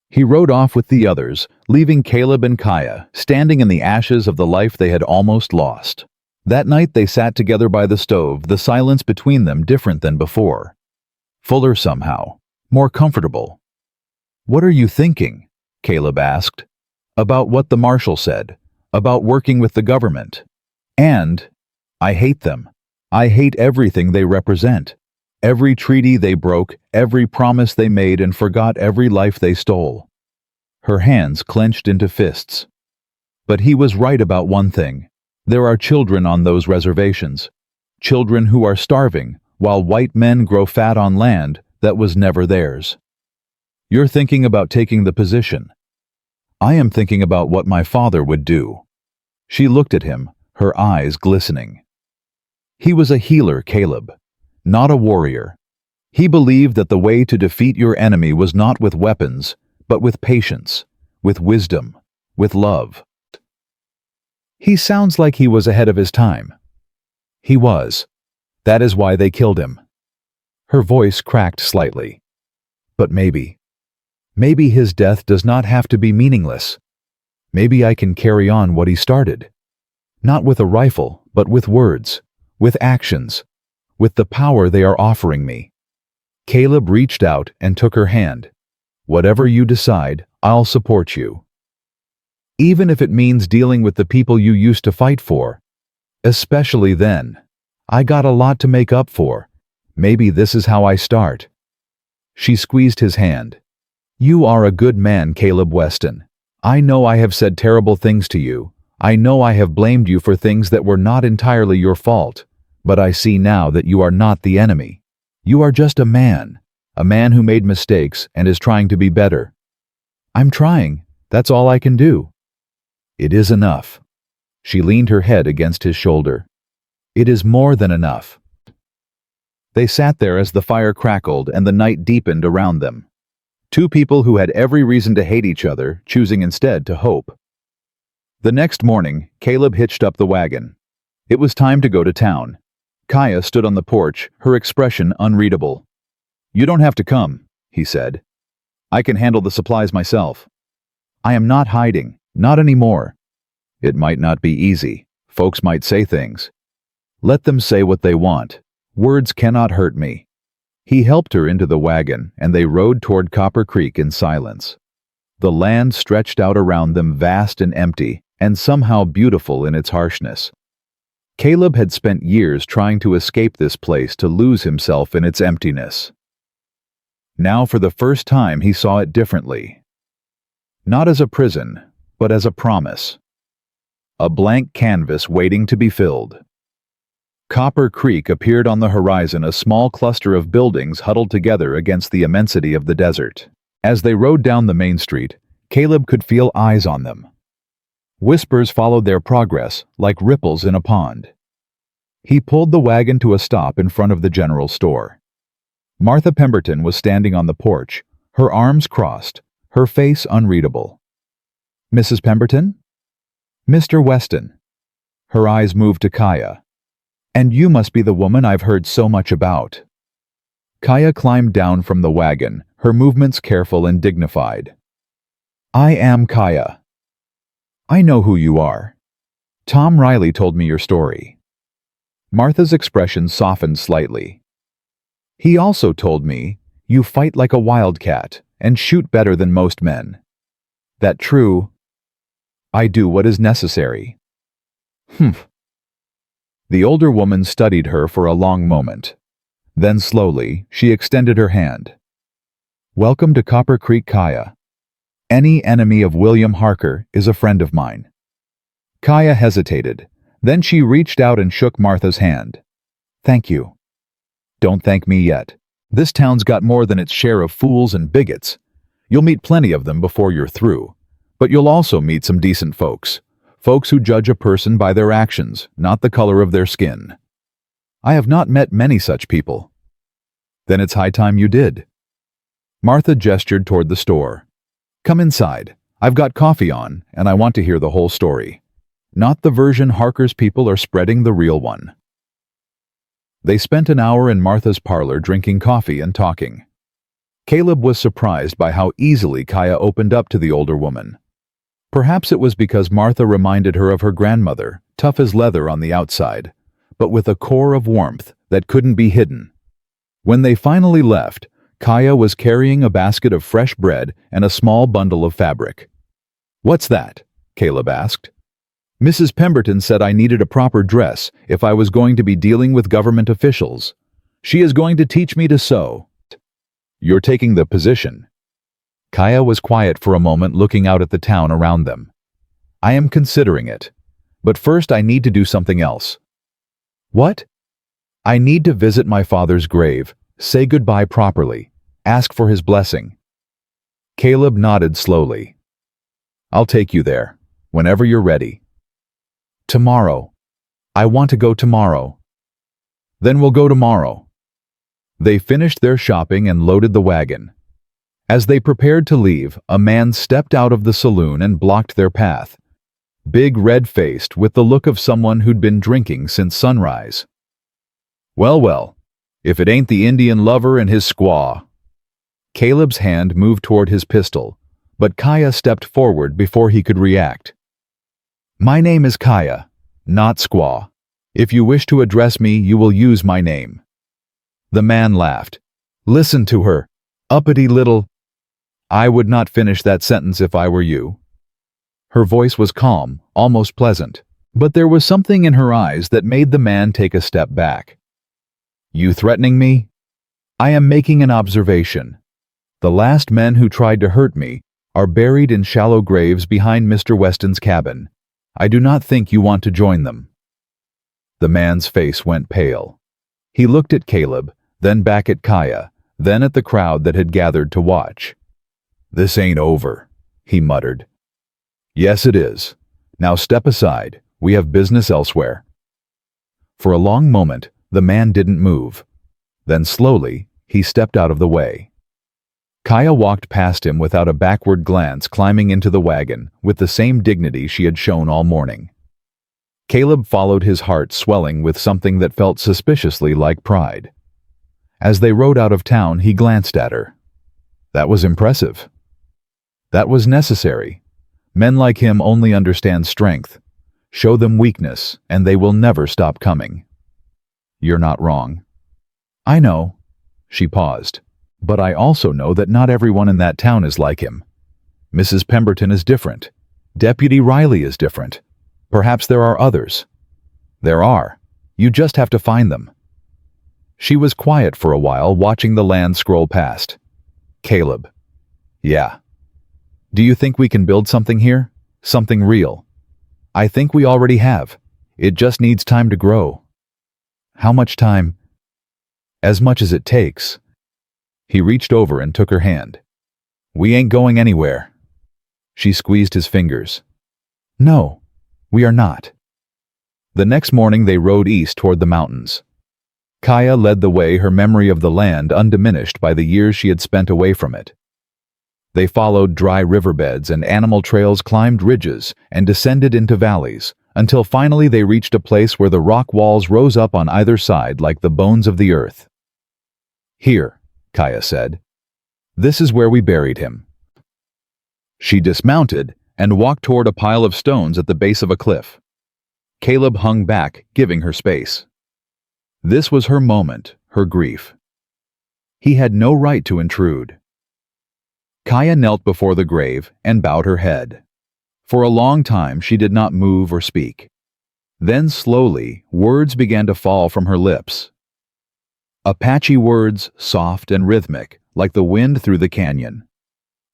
He rode off with the others, leaving Caleb and Kaya standing in the ashes of the life they had almost lost. That night they sat together by the stove, the silence between them different than before. Fuller somehow. More comfortable. What are you thinking? Caleb asked. About what the marshal said. About working with the government. And I hate them. I hate everything they represent. Every treaty they broke, every promise they made, and forgot every life they stole. Her hands clenched into fists. But he was right about one thing. There are children on those reservations. Children who are starving, while white men grow fat on land that was never theirs. You're thinking about taking the position. I am thinking about what my father would do. She looked at him, her eyes glistening. He was a healer, Caleb, not a warrior. He believed that the way to defeat your enemy was not with weapons, but with patience, with wisdom, with love. He sounds like he was ahead of his time. He was. That is why they killed him. Her voice cracked slightly. But maybe his death does not have to be meaningless. Maybe I can carry on what he started. Not with a rifle, but with words, with actions, with the power they are offering me. Caleb reached out and took her hand. Whatever you decide, I'll support you. Even if it means dealing with the people you used to fight for. Especially then. I got a lot to make up for. Maybe this is how I start. She squeezed his hand. You are a good man, Caleb Weston. I know I have said terrible things to you. I know I have blamed you for things that were not entirely your fault. But I see now that you are not the enemy. You are just a man who made mistakes and is trying to be better. I'm trying. That's all I can do. It is enough. She leaned her head against his shoulder. It is more than enough. They sat there as the fire crackled and the night deepened around them. Two people who had every reason to hate each other, choosing instead to hope. The next morning, Caleb hitched up the wagon. It was time to go to town. Kaya stood on the porch, her expression unreadable. You don't have to come, he said. I can handle the supplies myself. I am not hiding, not anymore. It might not be easy. Folks might say things. Let them say what they want. Words cannot hurt me. He helped her into the wagon, and they rode toward Copper Creek in silence. The land stretched out around them, vast and empty, and somehow beautiful in its harshness. Caleb had spent years trying to escape this place, to lose himself in its emptiness. Now for the first time he saw it differently. Not as a prison, but as a promise. A blank canvas waiting to be filled. Copper Creek appeared on the horizon, a small cluster of buildings huddled together against the immensity of the desert. As they rode down the main street, Caleb could feel eyes on them. Whispers followed their progress, like ripples in a pond. He pulled the wagon to a stop in front of the general store. Martha Pemberton was standing on the porch, her arms crossed, her face unreadable. Mrs. Pemberton? Mr. Weston. Her eyes moved to Kaya. And you must be the woman I've heard so much about. Kaya climbed down from the wagon, her movements careful and dignified. I am Kaya. I know who you are. Tom Riley told me your story. Martha's expression softened slightly. He also told me you fight like a wildcat and shoot better than most men. That true? I do what is necessary. Humph. The older woman studied her for a long moment. Then slowly, she extended her hand. Welcome to Copper Creek, Kaya. Any enemy of William Harker is a friend of mine. Kaya hesitated. Then she reached out and shook Martha's hand. Thank you. Don't thank me yet. This town's got more than its share of fools and bigots. You'll meet plenty of them before you're through. But you'll also meet some decent folks. Folks who judge a person by their actions, not the color of their skin. I have not met many such people. Then it's high time you did. Martha gestured toward the store. Come inside. I've got coffee on, and I want to hear the whole story. Not the version Harker's people are spreading, the real one. They spent an hour in Martha's parlor drinking coffee and talking. Caleb was surprised by how easily Kaya opened up to the older woman. Perhaps it was because Martha reminded her of her grandmother, tough as leather on the outside, but with a core of warmth that couldn't be hidden. When they finally left, Kaya was carrying a basket of fresh bread and a small bundle of fabric. What's that? Caleb asked. Mrs. Pemberton said I needed a proper dress if I was going to be dealing with government officials. She is going to teach me to sew. You're taking the position. Kaya was quiet for a moment, looking out at the town around them. I am considering it. But first I need to do something else. What? I need to visit my father's grave, say goodbye properly, ask for his blessing. Caleb nodded slowly. I'll take you there, whenever you're ready. Tomorrow. I want to go tomorrow. Then we'll go tomorrow." They finished their shopping and loaded the wagon. As they prepared to leave, a man stepped out of the saloon and blocked their path. Big, red-faced, with the look of someone who'd been drinking since sunrise. "Well, well, if it ain't the Indian lover and his squaw." Caleb's hand moved toward his pistol, but Kaya stepped forward before he could react. "My name is Kaya, not squaw. If you wish to address me, you will use my name." The man laughed. "Listen to her, uppity little—" "I would not finish that sentence if I were you." Her voice was calm, almost pleasant, but there was something in her eyes that made the man take a step back. "You threatening me?" "I am making an observation. The last men who tried to hurt me are buried in shallow graves behind Mr. Weston's cabin. I do not think you want to join them." The man's face went pale. He looked at Caleb, then back at Kaya, then at the crowd that had gathered to watch. "This ain't over," he muttered. "Yes, it is. Now step aside. We have business elsewhere." For a long moment, the man didn't move. Then slowly, he stepped out of the way. Kaya walked past him without a backward glance, climbing into the wagon with the same dignity she had shown all morning. Caleb followed, his heart swelling with something that felt suspiciously like pride. As they rode out of town, he glanced at her. That was impressive. That was necessary. Men like him only understand strength. Show them weakness, and they will never stop coming. "You're not wrong." "I know." She paused. "But I also know that not everyone in that town is like him. Mrs. Pemberton is different. Deputy Riley is different. Perhaps there are others." "There are. You just have to find them." She was quiet for a while, watching the land scroll past. "Caleb." "Yeah." "Do you think we can build something here? Something real?" "I think we already have. It just needs time to grow." "How much time?" "As much as it takes." He reached over and took her hand. "We ain't going anywhere." She squeezed his fingers. "No, we are not." The next morning they rode east toward the mountains. Kaya led the way, her memory of the land undiminished by the years she had spent away from it. They followed dry riverbeds and animal trails, climbed ridges, and descended into valleys, until finally they reached a place where the rock walls rose up on either side like the bones of the earth. "Here," Kaya said. "This is where we buried him." She dismounted and walked toward a pile of stones at the base of a cliff. Caleb hung back, giving her space. This was her moment, her grief. He had no right to intrude. Kaya knelt before the grave and bowed her head. For a long time she did not move or speak. Then slowly, words began to fall from her lips. Apache words, soft and rhythmic, like the wind through the canyon.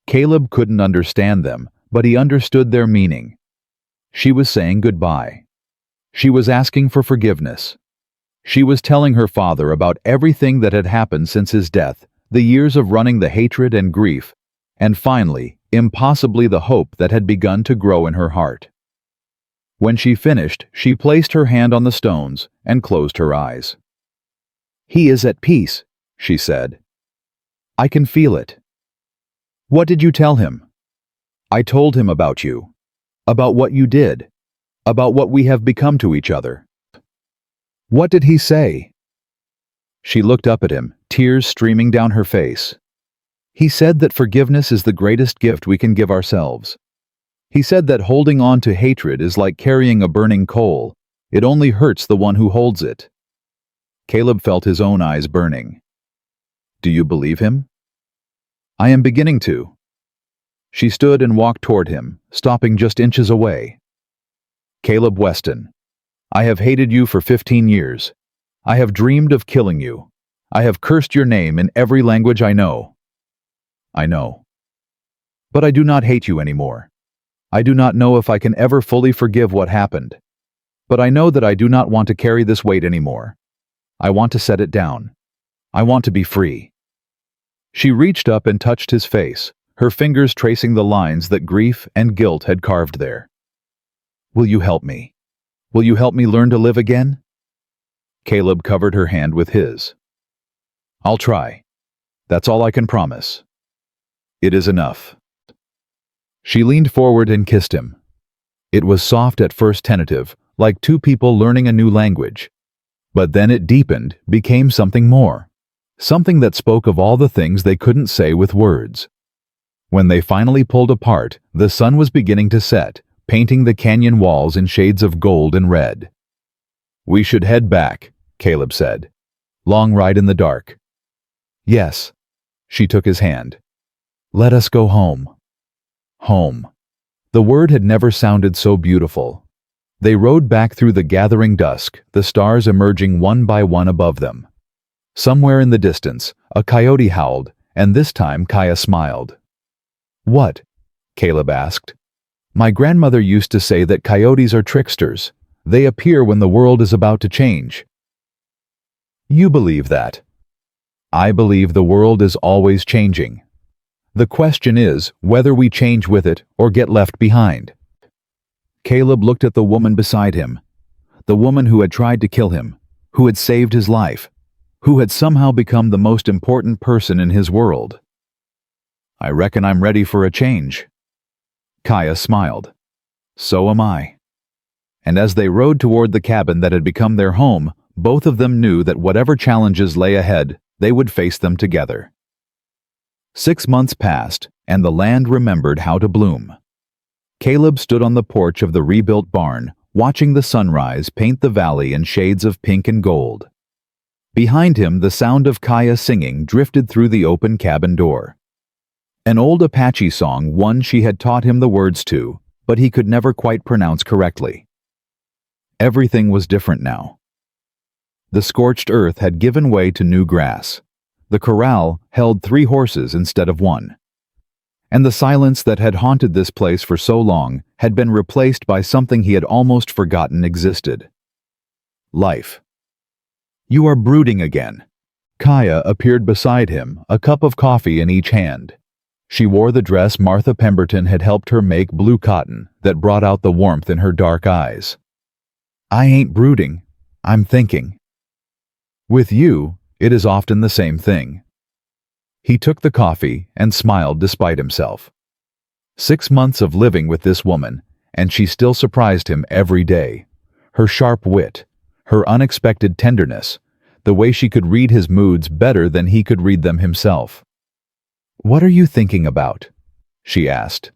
Caleb couldn't understand them, but he understood their meaning. She was saying goodbye. She was asking for forgiveness. She was telling her father about everything that had happened since his death, the years of running, the hatred and grief, and finally, impossibly, the hope that had begun to grow in her heart. When she finished, she placed her hand on the stones and closed her eyes. "He is at peace," she said. "I can feel it." "What did you tell him?" "I told him about you, about what you did, about what we have become to each other." "What did he say?" She looked up at him, tears streaming down her face. "He said that forgiveness is the greatest gift we can give ourselves. He said that holding on to hatred is like carrying a burning coal. It only hurts the one who holds it." Caleb felt his own eyes burning. "Do you believe him?" "I am beginning to." She stood and walked toward him, stopping just inches away. "Caleb Weston, I have hated you for 15 years. I have dreamed of killing you. I have cursed your name in every language I know." "I know. But I do not hate you anymore. I do not know if I can ever fully forgive what happened. But I know that I do not want to carry this weight anymore. I want to set it down. I want to be free." She reached up and touched his face, her fingers tracing the lines that grief and guilt had carved there. "Will you help me? Will you help me learn to live again?" Caleb covered her hand with his. I'll try. That's all I can promise. It is enough. She leaned forward and kissed him. It was soft at first, tentative, like two people learning a new language. But then it deepened, became something more. Something that spoke of all the things they couldn't say with words. When they finally pulled apart, the sun was beginning to set, painting the canyon walls in shades of gold and red. We should head back, Caleb said. Long ride in the dark. Yes. She took his hand. Let us go home. Home. The word had never sounded so beautiful. They rode back through the gathering dusk, the stars emerging one by one above them. Somewhere in the distance, a coyote howled, and this time Kaya smiled. What? Caleb asked. My grandmother used to say that coyotes are tricksters. They appear when the world is about to change. You believe that. I believe the world is always changing. The question is whether we change with it or get left behind. Caleb looked at the woman beside him, the woman who had tried to kill him, who had saved his life, who had somehow become the most important person in his world. I reckon I'm ready for a change. Kaya smiled. So am I. And as they rode toward the cabin that had become their home, both of them knew that whatever challenges lay ahead, they would face them together. 6 months passed, and the land remembered how to bloom. Caleb stood on the porch of the rebuilt barn, watching the sunrise paint the valley in shades of pink and gold. Behind him, the sound of Kaya singing drifted through the open cabin door. An old Apache song, one she had taught him the words to, but he could never quite pronounce correctly. Everything was different now. The scorched earth had given way to new grass. The corral held 3 horses instead of 1. And the silence that had haunted this place for so long had been replaced by something he had almost forgotten existed. Life. You are brooding again. Kaya appeared beside him, a cup of coffee in each hand. She wore the dress Martha Pemberton had helped her make, blue cotton, that brought out the warmth in her dark eyes. I ain't brooding, I'm thinking. With you, it is often the same thing. He took the coffee and smiled despite himself. 6 months of living with this woman, and she still surprised him every day. Her sharp wit, her unexpected tenderness, the way she could read his moods better than he could read them himself. What are you thinking about? She asked.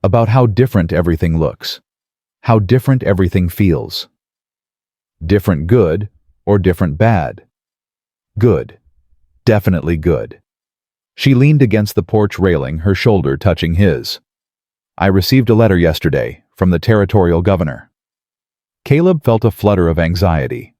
About how different everything looks. How different everything feels. Different good or different bad? Good. Definitely good. She leaned against the porch railing, her shoulder touching his. I received a letter yesterday from the territorial governor. Caleb felt a flutter of anxiety.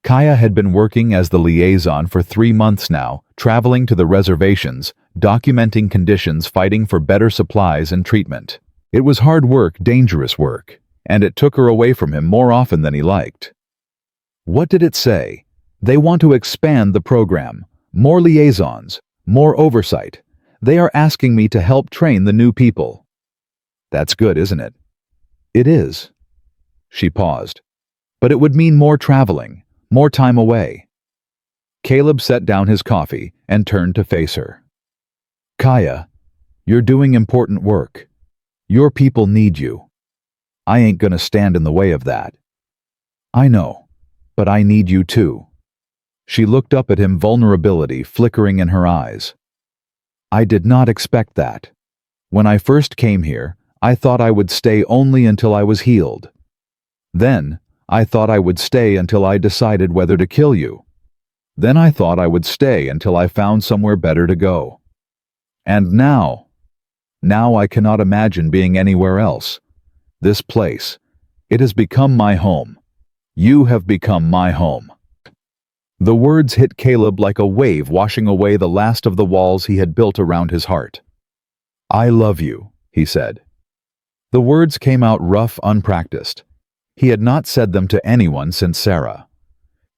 Kaya had been working as the liaison for 3 months now, traveling to the reservations, documenting conditions, fighting for better supplies and treatment. It was hard work, dangerous work, and it took her away from him more often than he liked. What did it say? They want to expand the program. More liaisons, more oversight. They are asking me to help train the new people. That's good, isn't it? It is. She paused. But it would mean more traveling, more time away. Caleb set down his coffee and turned to face her. Kaya, you're doing important work. Your people need you. I ain't gonna stand in the way of that. I know, but I need you too. She looked up at him, vulnerability flickering in her eyes. I did not expect that. When I first came here, I thought I would stay only until I was healed. Then, I thought I would stay until I decided whether to kill you. Then I thought I would stay until I found somewhere better to go. And now I cannot imagine being anywhere else. This place, it has become my home. You have become my home. The words hit Caleb like a wave, washing away the last of the walls he had built around his heart. I love you, he said. The words came out rough, unpracticed. He had not said them to anyone since Sarah.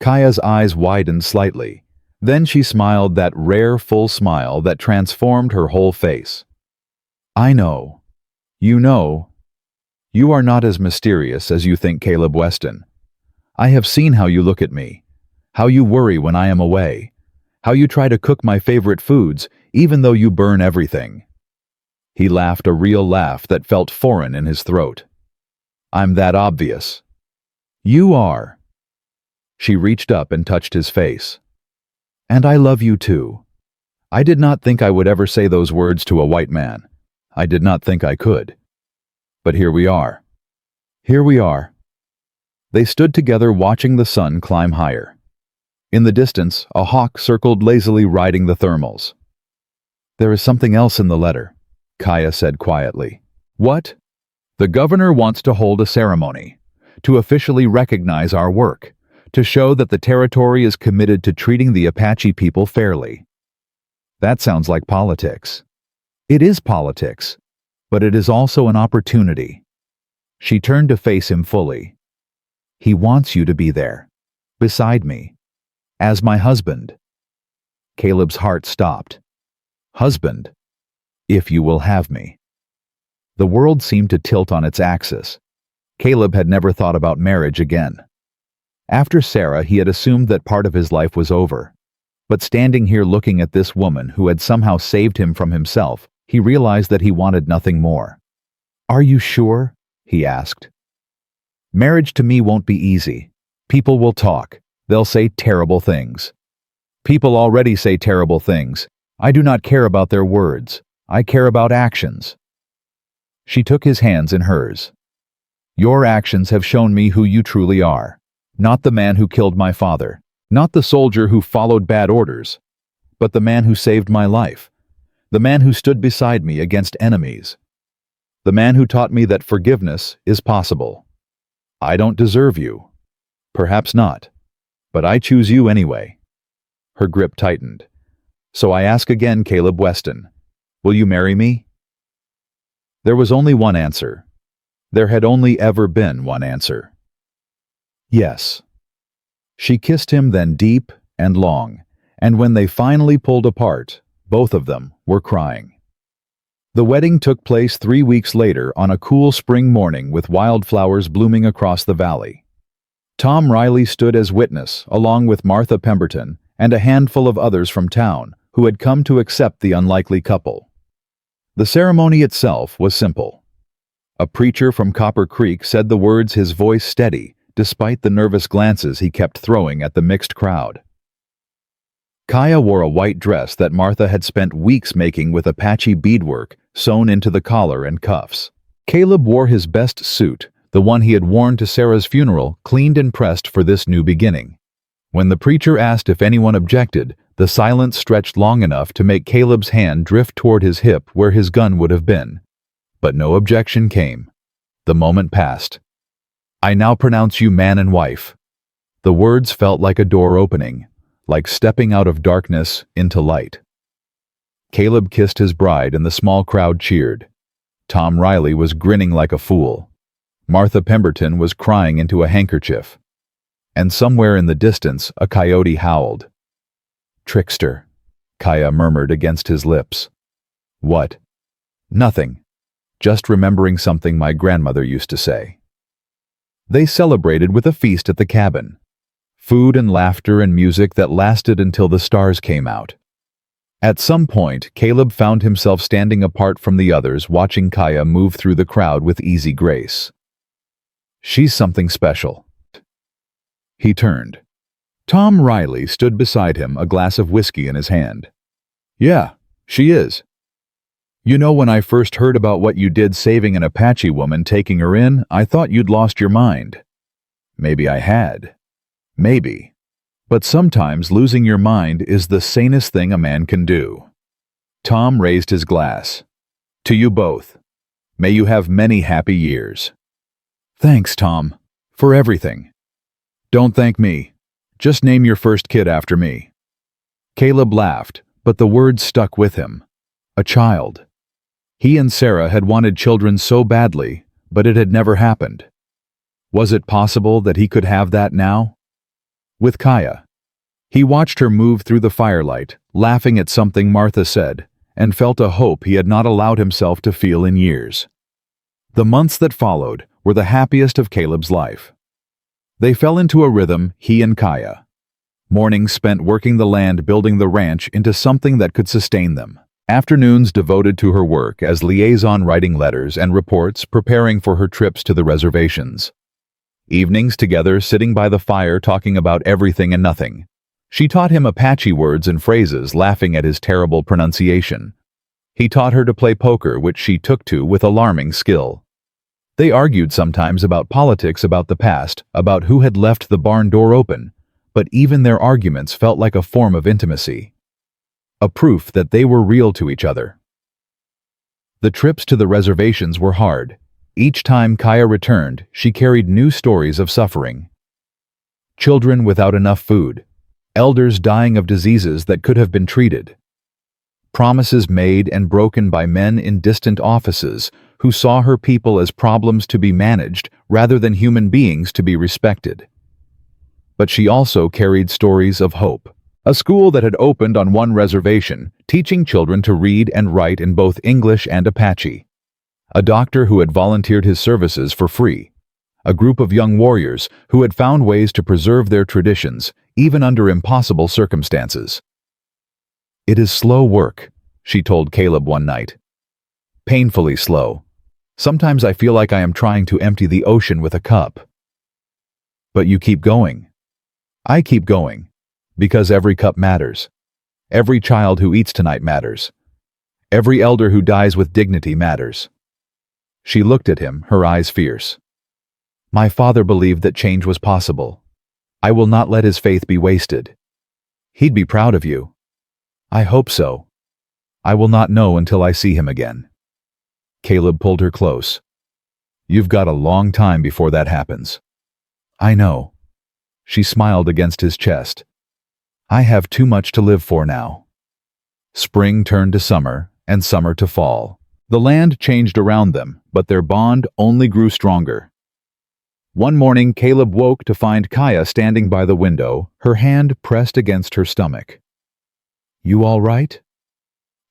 Kaya's eyes widened slightly. Then she smiled, that rare, full smile that transformed her whole face. I know. You know. You are not as mysterious as you think, Caleb Weston. I have seen how you look at me, how you worry when I am away, how you try to cook my favorite foods even though you burn everything." He laughed a real laugh that felt foreign in his throat. "I'm that obvious." "You are." She reached up and touched his face. "And I love you too. I did not think I would ever say those words to a white man. I did not think I could. But here we are. Here we are." They stood together watching the sun climb higher. In the distance, a hawk circled lazily riding the thermals. "There is something else in the letter," Kaya said quietly. "What?" "The governor wants to hold a ceremony, to officially recognize our work, to show that the territory is committed to treating the Apache people fairly." That sounds like politics. It is politics, but it is also an opportunity. She turned to face him fully. "He wants you to be there, beside me, as my husband." Caleb's heart stopped. "Husband, if you will have me." The world seemed to tilt on its axis. Caleb had never thought about marriage again. After Sarah, he had assumed that part of his life was over. But standing here looking at this woman who had somehow saved him from himself, he realized that he wanted nothing more. "Are you sure?" he asked. "Marriage to me won't be easy. People will talk. They'll say terrible things. People already say terrible things. I do not care about their words. I care about actions." She took his hands in hers. "Your actions have shown me who you truly are. Not the man who killed my father. Not the soldier who followed bad orders. But the man who saved my life. The man who stood beside me against enemies. The man who taught me that forgiveness is possible. I don't deserve you. Perhaps not. But I choose you anyway." Her grip tightened. "So I ask again, Caleb Weston, will you marry me?" There was only one answer. There had only ever been one answer. Yes. She kissed him then deep and long, and when they finally pulled apart, both of them were crying. The wedding took place 3 weeks later on a cool spring morning with wildflowers blooming across the valley. Tom Riley stood as witness, along with Martha Pemberton and a handful of others from town who had come to accept the unlikely couple. The ceremony itself was simple. A preacher from Copper Creek said the words, his voice steady, despite the nervous glances he kept throwing at the mixed crowd. Kaya wore a white dress that Martha had spent weeks making with Apache beadwork sewn into the collar and cuffs. Caleb wore his best suit, the one he had worn to Sarah's funeral, cleaned and pressed for this new beginning. When the preacher asked if anyone objected, the silence stretched long enough to make Caleb's hand drift toward his hip where his gun would have been. But no objection came. The moment passed. "I now pronounce you man and wife." The words felt like a door opening, like stepping out of darkness into light. Caleb kissed his bride and the small crowd cheered. Tom Riley was grinning like a fool. Martha Pemberton was crying into a handkerchief. And somewhere in the distance, a coyote howled. "Trickster," Kaya murmured against his lips. "What?" "Nothing. Just remembering something my grandmother used to say." They celebrated with a feast at the cabin. Food and laughter and music that lasted until the stars came out. At some point, Caleb found himself standing apart from the others, watching Kaya move through the crowd with easy grace. "She's something special." He turned. Tom Riley stood beside him, a glass of whiskey in his hand. "Yeah, she is. You know, when I first heard about what you did saving an Apache woman, taking her in, I thought you'd lost your mind. Maybe I had. Maybe. But sometimes losing your mind is the sanest thing a man can do." Tom raised his glass. "To you both. May you have many happy years." "Thanks, Tom, for everything." "Don't thank me. Just name your first kid after me." Caleb laughed, but the words stuck with him. A child. He and Sarah had wanted children so badly, but it had never happened. Was it possible that he could have that now? With Kaya. He watched her move through the firelight, laughing at something Martha said, and felt a hope he had not allowed himself to feel in years. The months that followed were the happiest of Caleb's life. They fell into a rhythm, he and Kaya. Mornings spent working the land, building the ranch into something that could sustain them. Afternoons devoted to her work as liaison, writing letters and reports, preparing for her trips to the reservations. Evenings together, sitting by the fire, talking about everything and nothing. She taught him Apache words and phrases, laughing at his terrible pronunciation. He taught her to play poker, which she took to with alarming skill. They argued sometimes about politics, about the past, about who had left the barn door open, but even their arguments felt like a form of intimacy. A proof that they were real to each other. The trips to the reservations were hard. Each time Kaya returned, she carried new stories of suffering. Children without enough food. Elders dying of diseases that could have been treated. Promises made and broken by men in distant offices who saw her people as problems to be managed rather than human beings to be respected. But she also carried stories of hope. A school that had opened on one reservation, teaching children to read and write in both English and Apache. A doctor who had volunteered his services for free. A group of young warriors who had found ways to preserve their traditions, even under impossible circumstances. "It is slow work," she told Caleb one night. "Painfully slow. Sometimes I feel like I am trying to empty the ocean with a cup. But you keep going." "I keep going, because every cup matters. Every child who eats tonight matters. Every elder who dies with dignity matters." She looked at him, her eyes fierce. "My father believed that change was possible. I will not let his faith be wasted. He'd be proud of you." "I hope so. I will not know until I see him again." Caleb pulled her close. "You've got a long time before that happens." "I know." She smiled against his chest. "I have too much to live for now." Spring turned to summer, and summer to fall. The land changed around them, but their bond only grew stronger. One morning, Caleb woke to find Kaya standing by the window, her hand pressed against her stomach. "You all right?"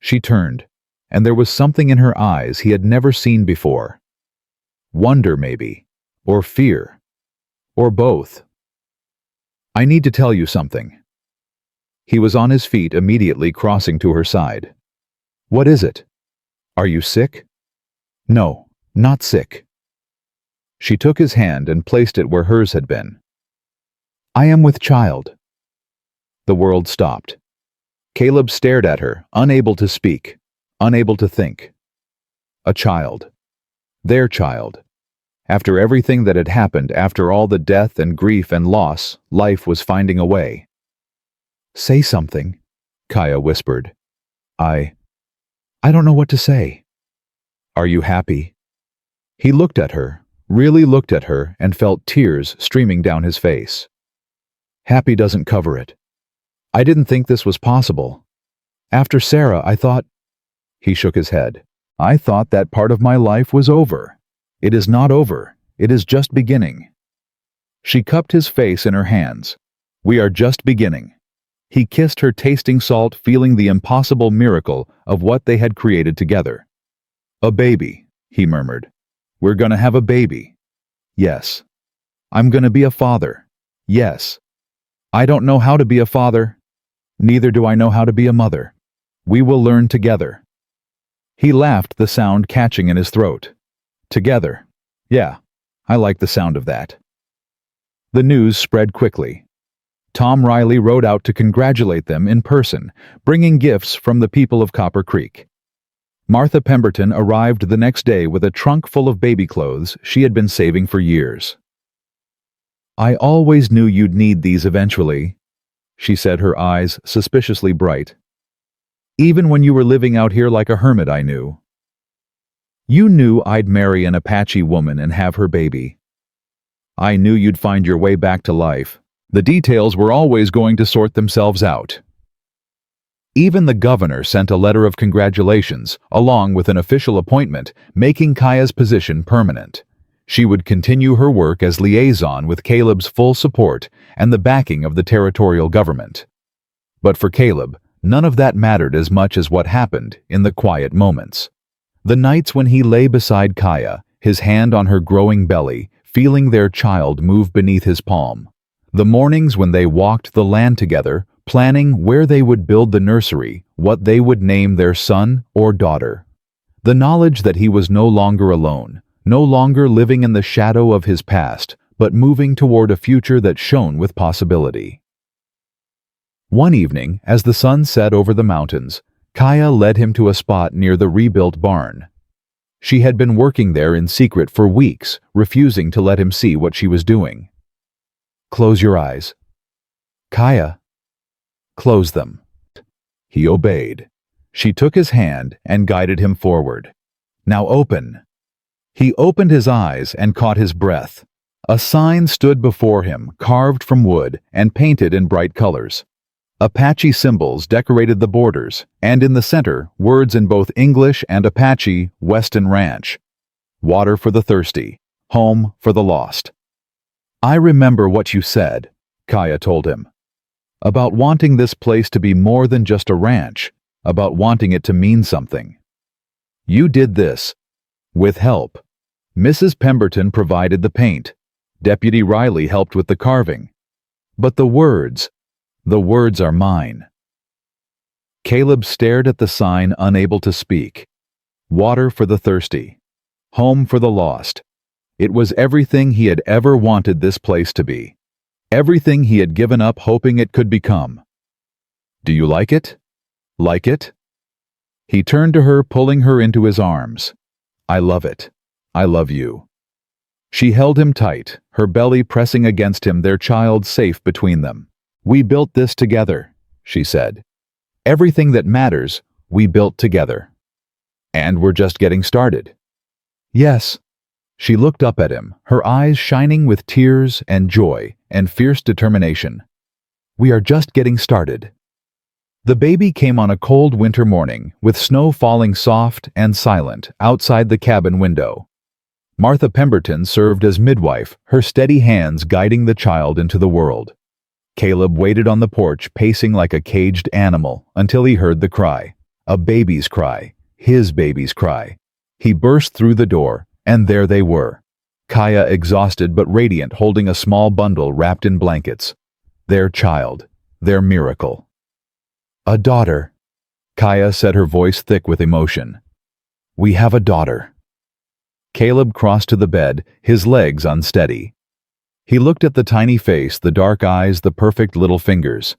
She turned, and there was something in her eyes he had never seen before. Wonder, maybe, or fear, or both. "I need to tell you something." He was on his feet immediately, crossing to her side. "What is it? Are you sick?" "No, not sick." She took his hand and placed it where hers had been. "I am with child." The world stopped. Caleb stared at her, unable to speak, unable to think. A child. Their child. After everything that had happened, after all the death and grief and loss, life was finding a way. "Say something," Kaya whispered. I don't know what to say." "Are you happy?" He looked at her, really looked at her, and felt tears streaming down his face. "Happy doesn't cover it. I didn't think this was possible. After Sarah, I thought—" He shook his head. "I thought that part of my life was over. It is not over. It is just beginning." She cupped his face in her hands. "We are just beginning." He kissed her, tasting salt, feeling the impossible miracle of what they had created together. "A baby," he murmured. "We're gonna have a baby." "Yes." "I'm gonna be a father." "Yes." "I don't know how to be a father. Neither do I know how to be a mother. We will learn together." He laughed, the sound catching in his throat. "Together. Yeah, I like the sound of that." The news spread quickly. Tom Riley rode out to congratulate them in person, bringing gifts from the people of Copper Creek. Martha Pemberton arrived the next day with a trunk full of baby clothes she had been saving for years. "I always knew you'd need these eventually," she said, her eyes suspiciously bright. "Even when you were living out here like a hermit, I knew. You knew I'd marry an Apache woman and have her baby. I knew you'd find your way back to life. The details were always going to sort themselves out." Even the governor sent a letter of congratulations, along with an official appointment, making Kaya's position permanent. She would continue her work as liaison with Caleb's full support and the backing of the territorial government. But for Caleb, none of that mattered as much as what happened in the quiet moments. The nights when he lay beside Kaya, his hand on her growing belly, feeling their child move beneath his palm. The mornings when they walked the land together, planning where they would build the nursery, what they would name their son or daughter. The knowledge that he was no longer alone, no longer living in the shadow of his past, but moving toward a future that shone with possibility. One evening, as the sun set over the mountains, Kaya led him to a spot near the rebuilt barn. She had been working there in secret for weeks, refusing to let him see what she was doing. "Close your eyes." "Kaya." "Close them." He obeyed. She took his hand and guided him forward. "Now open." He opened his eyes and caught his breath. A sign stood before him, carved from wood and painted in bright colors. Apache symbols decorated the borders, and in the center, words in both English and Apache, Weston Ranch. Water for the thirsty, home for the lost. "I remember what you said," Kaya told him, "about wanting this place to be more than just a ranch, about wanting it to mean something. You did this. With help. Mrs. Pemberton provided the paint. Deputy Riley helped with the carving. But the words are mine." Caleb stared at the sign, unable to speak. Water for the thirsty. Home for the lost. It was everything he had ever wanted this place to be. Everything he had given up hoping it could become. "Do you like it? Like it?" He turned to her, pulling her into his arms. "I love it. I love you." She held him tight, her belly pressing against him, their child safe between them. "We built this together," she said. "Everything that matters, we built together. And we're just getting started." "Yes." She looked up at him, her eyes shining with tears and joy and fierce determination. "We are just getting started." The baby came on a cold winter morning, with snow falling soft and silent outside the cabin window. Martha Pemberton served as midwife, her steady hands guiding the child into the world. Caleb waited on the porch, pacing like a caged animal, until he heard the cry. A baby's cry. His baby's cry. He burst through the door, and there they were. Kaya, exhausted but radiant, holding a small bundle wrapped in blankets. Their child. Their miracle. "A daughter," Kaya said, her voice thick with emotion. "We have a daughter." Caleb crossed to the bed, his legs unsteady. He looked at the tiny face, the dark eyes, the perfect little fingers.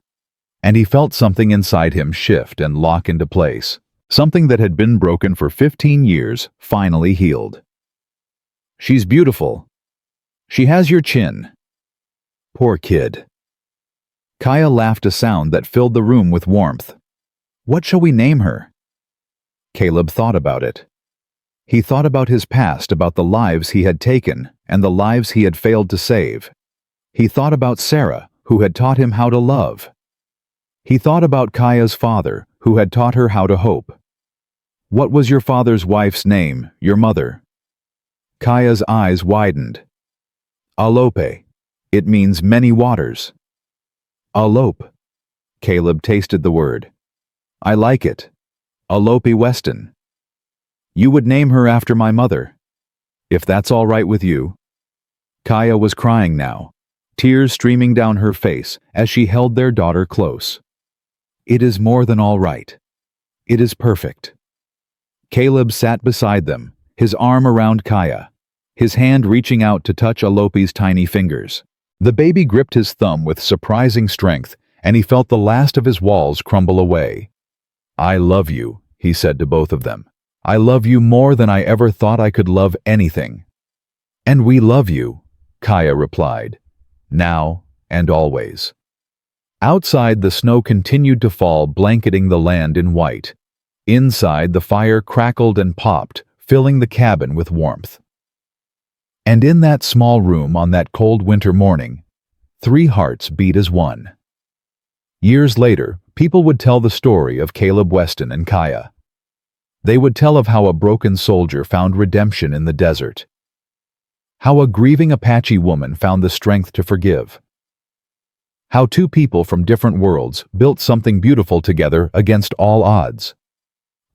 And he felt something inside him shift and lock into place. Something that had been broken for 15 years, finally healed. "She's beautiful. She has your chin." "Poor kid." Kaya laughed, a sound that filled the room with warmth. "What shall we name her?" Caleb thought about it. He thought about his past, about the lives he had taken and the lives he had failed to save. He thought about Sarah, who had taught him how to love. He thought about Kaya's father, who had taught her how to hope. "What was your father's wife's name, your mother?" Kaya's eyes widened. "Alope. It means many waters." "Alope." Caleb tasted the word. "I like it. Alope Weston. You would name her after my mother, if that's all right with you." Kaya was crying now, tears streaming down her face as she held their daughter close. "It is more than all right. It is perfect." Caleb sat beside them, his arm around Kaya, his hand reaching out to touch Alope's tiny fingers. The baby gripped his thumb with surprising strength, and he felt the last of his walls crumble away. "I love you," he said to both of them. "I love you more than I ever thought I could love anything." "And we love you," Kaya replied, "now and always." Outside, the snow continued to fall, blanketing the land in white. Inside, the fire crackled and popped, filling the cabin with warmth. And in that small room on that cold winter morning, 3 hearts beat as one. Years later, people would tell the story of Caleb Weston and Kaya. They would tell of how a broken soldier found redemption in the desert. How a grieving Apache woman found the strength to forgive. How 2 people from different worlds built something beautiful together against all odds.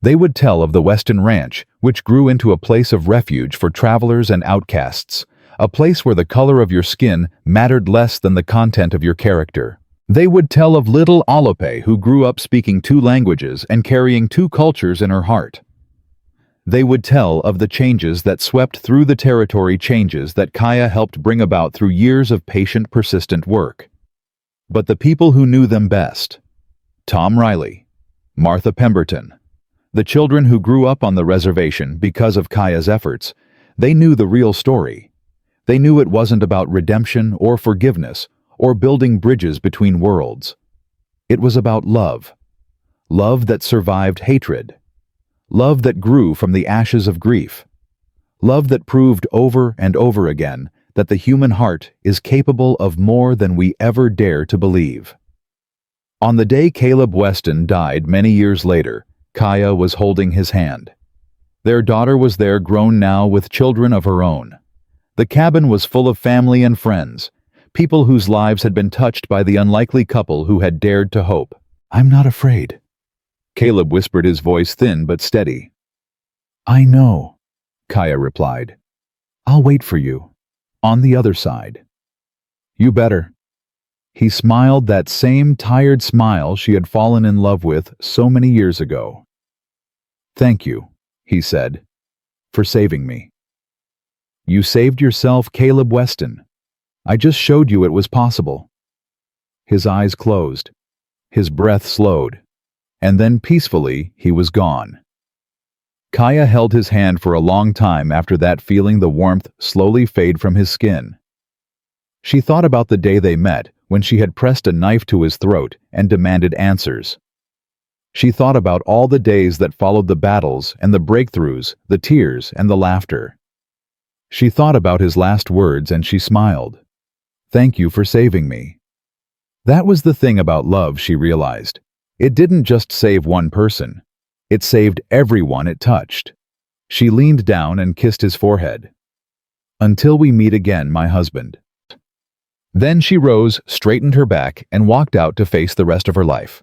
They would tell of the Weston Ranch, which grew into a place of refuge for travelers and outcasts, a place where the color of your skin mattered less than the content of your character. They would tell of little Alope who grew up speaking 2 languages and carrying 2 cultures in her heart. They would tell of the changes that swept through the territory, changes that Kaya helped bring about through years of patient, persistent work. But the people who knew them best, Tom Riley, Martha Pemberton, the children who grew up on the reservation because of Kaya's efforts, they knew the real story. They knew it wasn't about redemption or forgiveness or building bridges between worlds. It was about love. Love that survived hatred. Love that grew from the ashes of grief. Love that proved over and over again that the human heart is capable of more than we ever dare to believe. On the day Caleb Weston died many years later, Kaya was holding his hand. Their daughter was there, grown now with children of her own. The cabin was full of family and friends, people whose lives had been touched by the unlikely couple who had dared to hope. "I'm not afraid," Caleb whispered, his voice thin but steady. "I know," Kaya replied. "I'll wait for you, on the other side." "You better." He smiled, that same tired smile she had fallen in love with so many years ago. "Thank you," he said, "for saving me." "You saved yourself, Caleb Weston. I just showed you it was possible." His eyes closed. His breath slowed. And then peacefully, he was gone. Kaya held his hand for a long time after that, feeling the warmth slowly fade from his skin. She thought about the day they met, when she had pressed a knife to his throat and demanded answers. She thought about all the days that followed, the battles and the breakthroughs, the tears and the laughter. She thought about his last words and she smiled. "Thank you for saving me." That was the thing about love, she realized. It didn't just save one person. It saved everyone it touched. She leaned down and kissed his forehead. "Until we meet again, my husband." Then she rose, straightened her back, and walked out to face the rest of her life.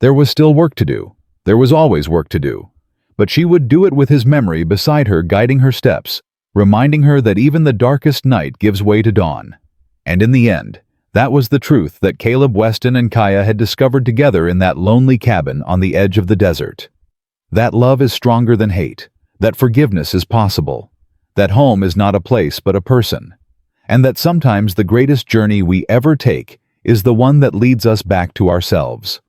There was still work to do. There was always work to do. But she would do it with his memory beside her, guiding her steps, reminding her that even the darkest night gives way to dawn. And in the end, that was the truth that Caleb Weston and Kaya had discovered together in that lonely cabin on the edge of the desert. That love is stronger than hate, that forgiveness is possible, that home is not a place but a person, and that sometimes the greatest journey we ever take is the one that leads us back to ourselves.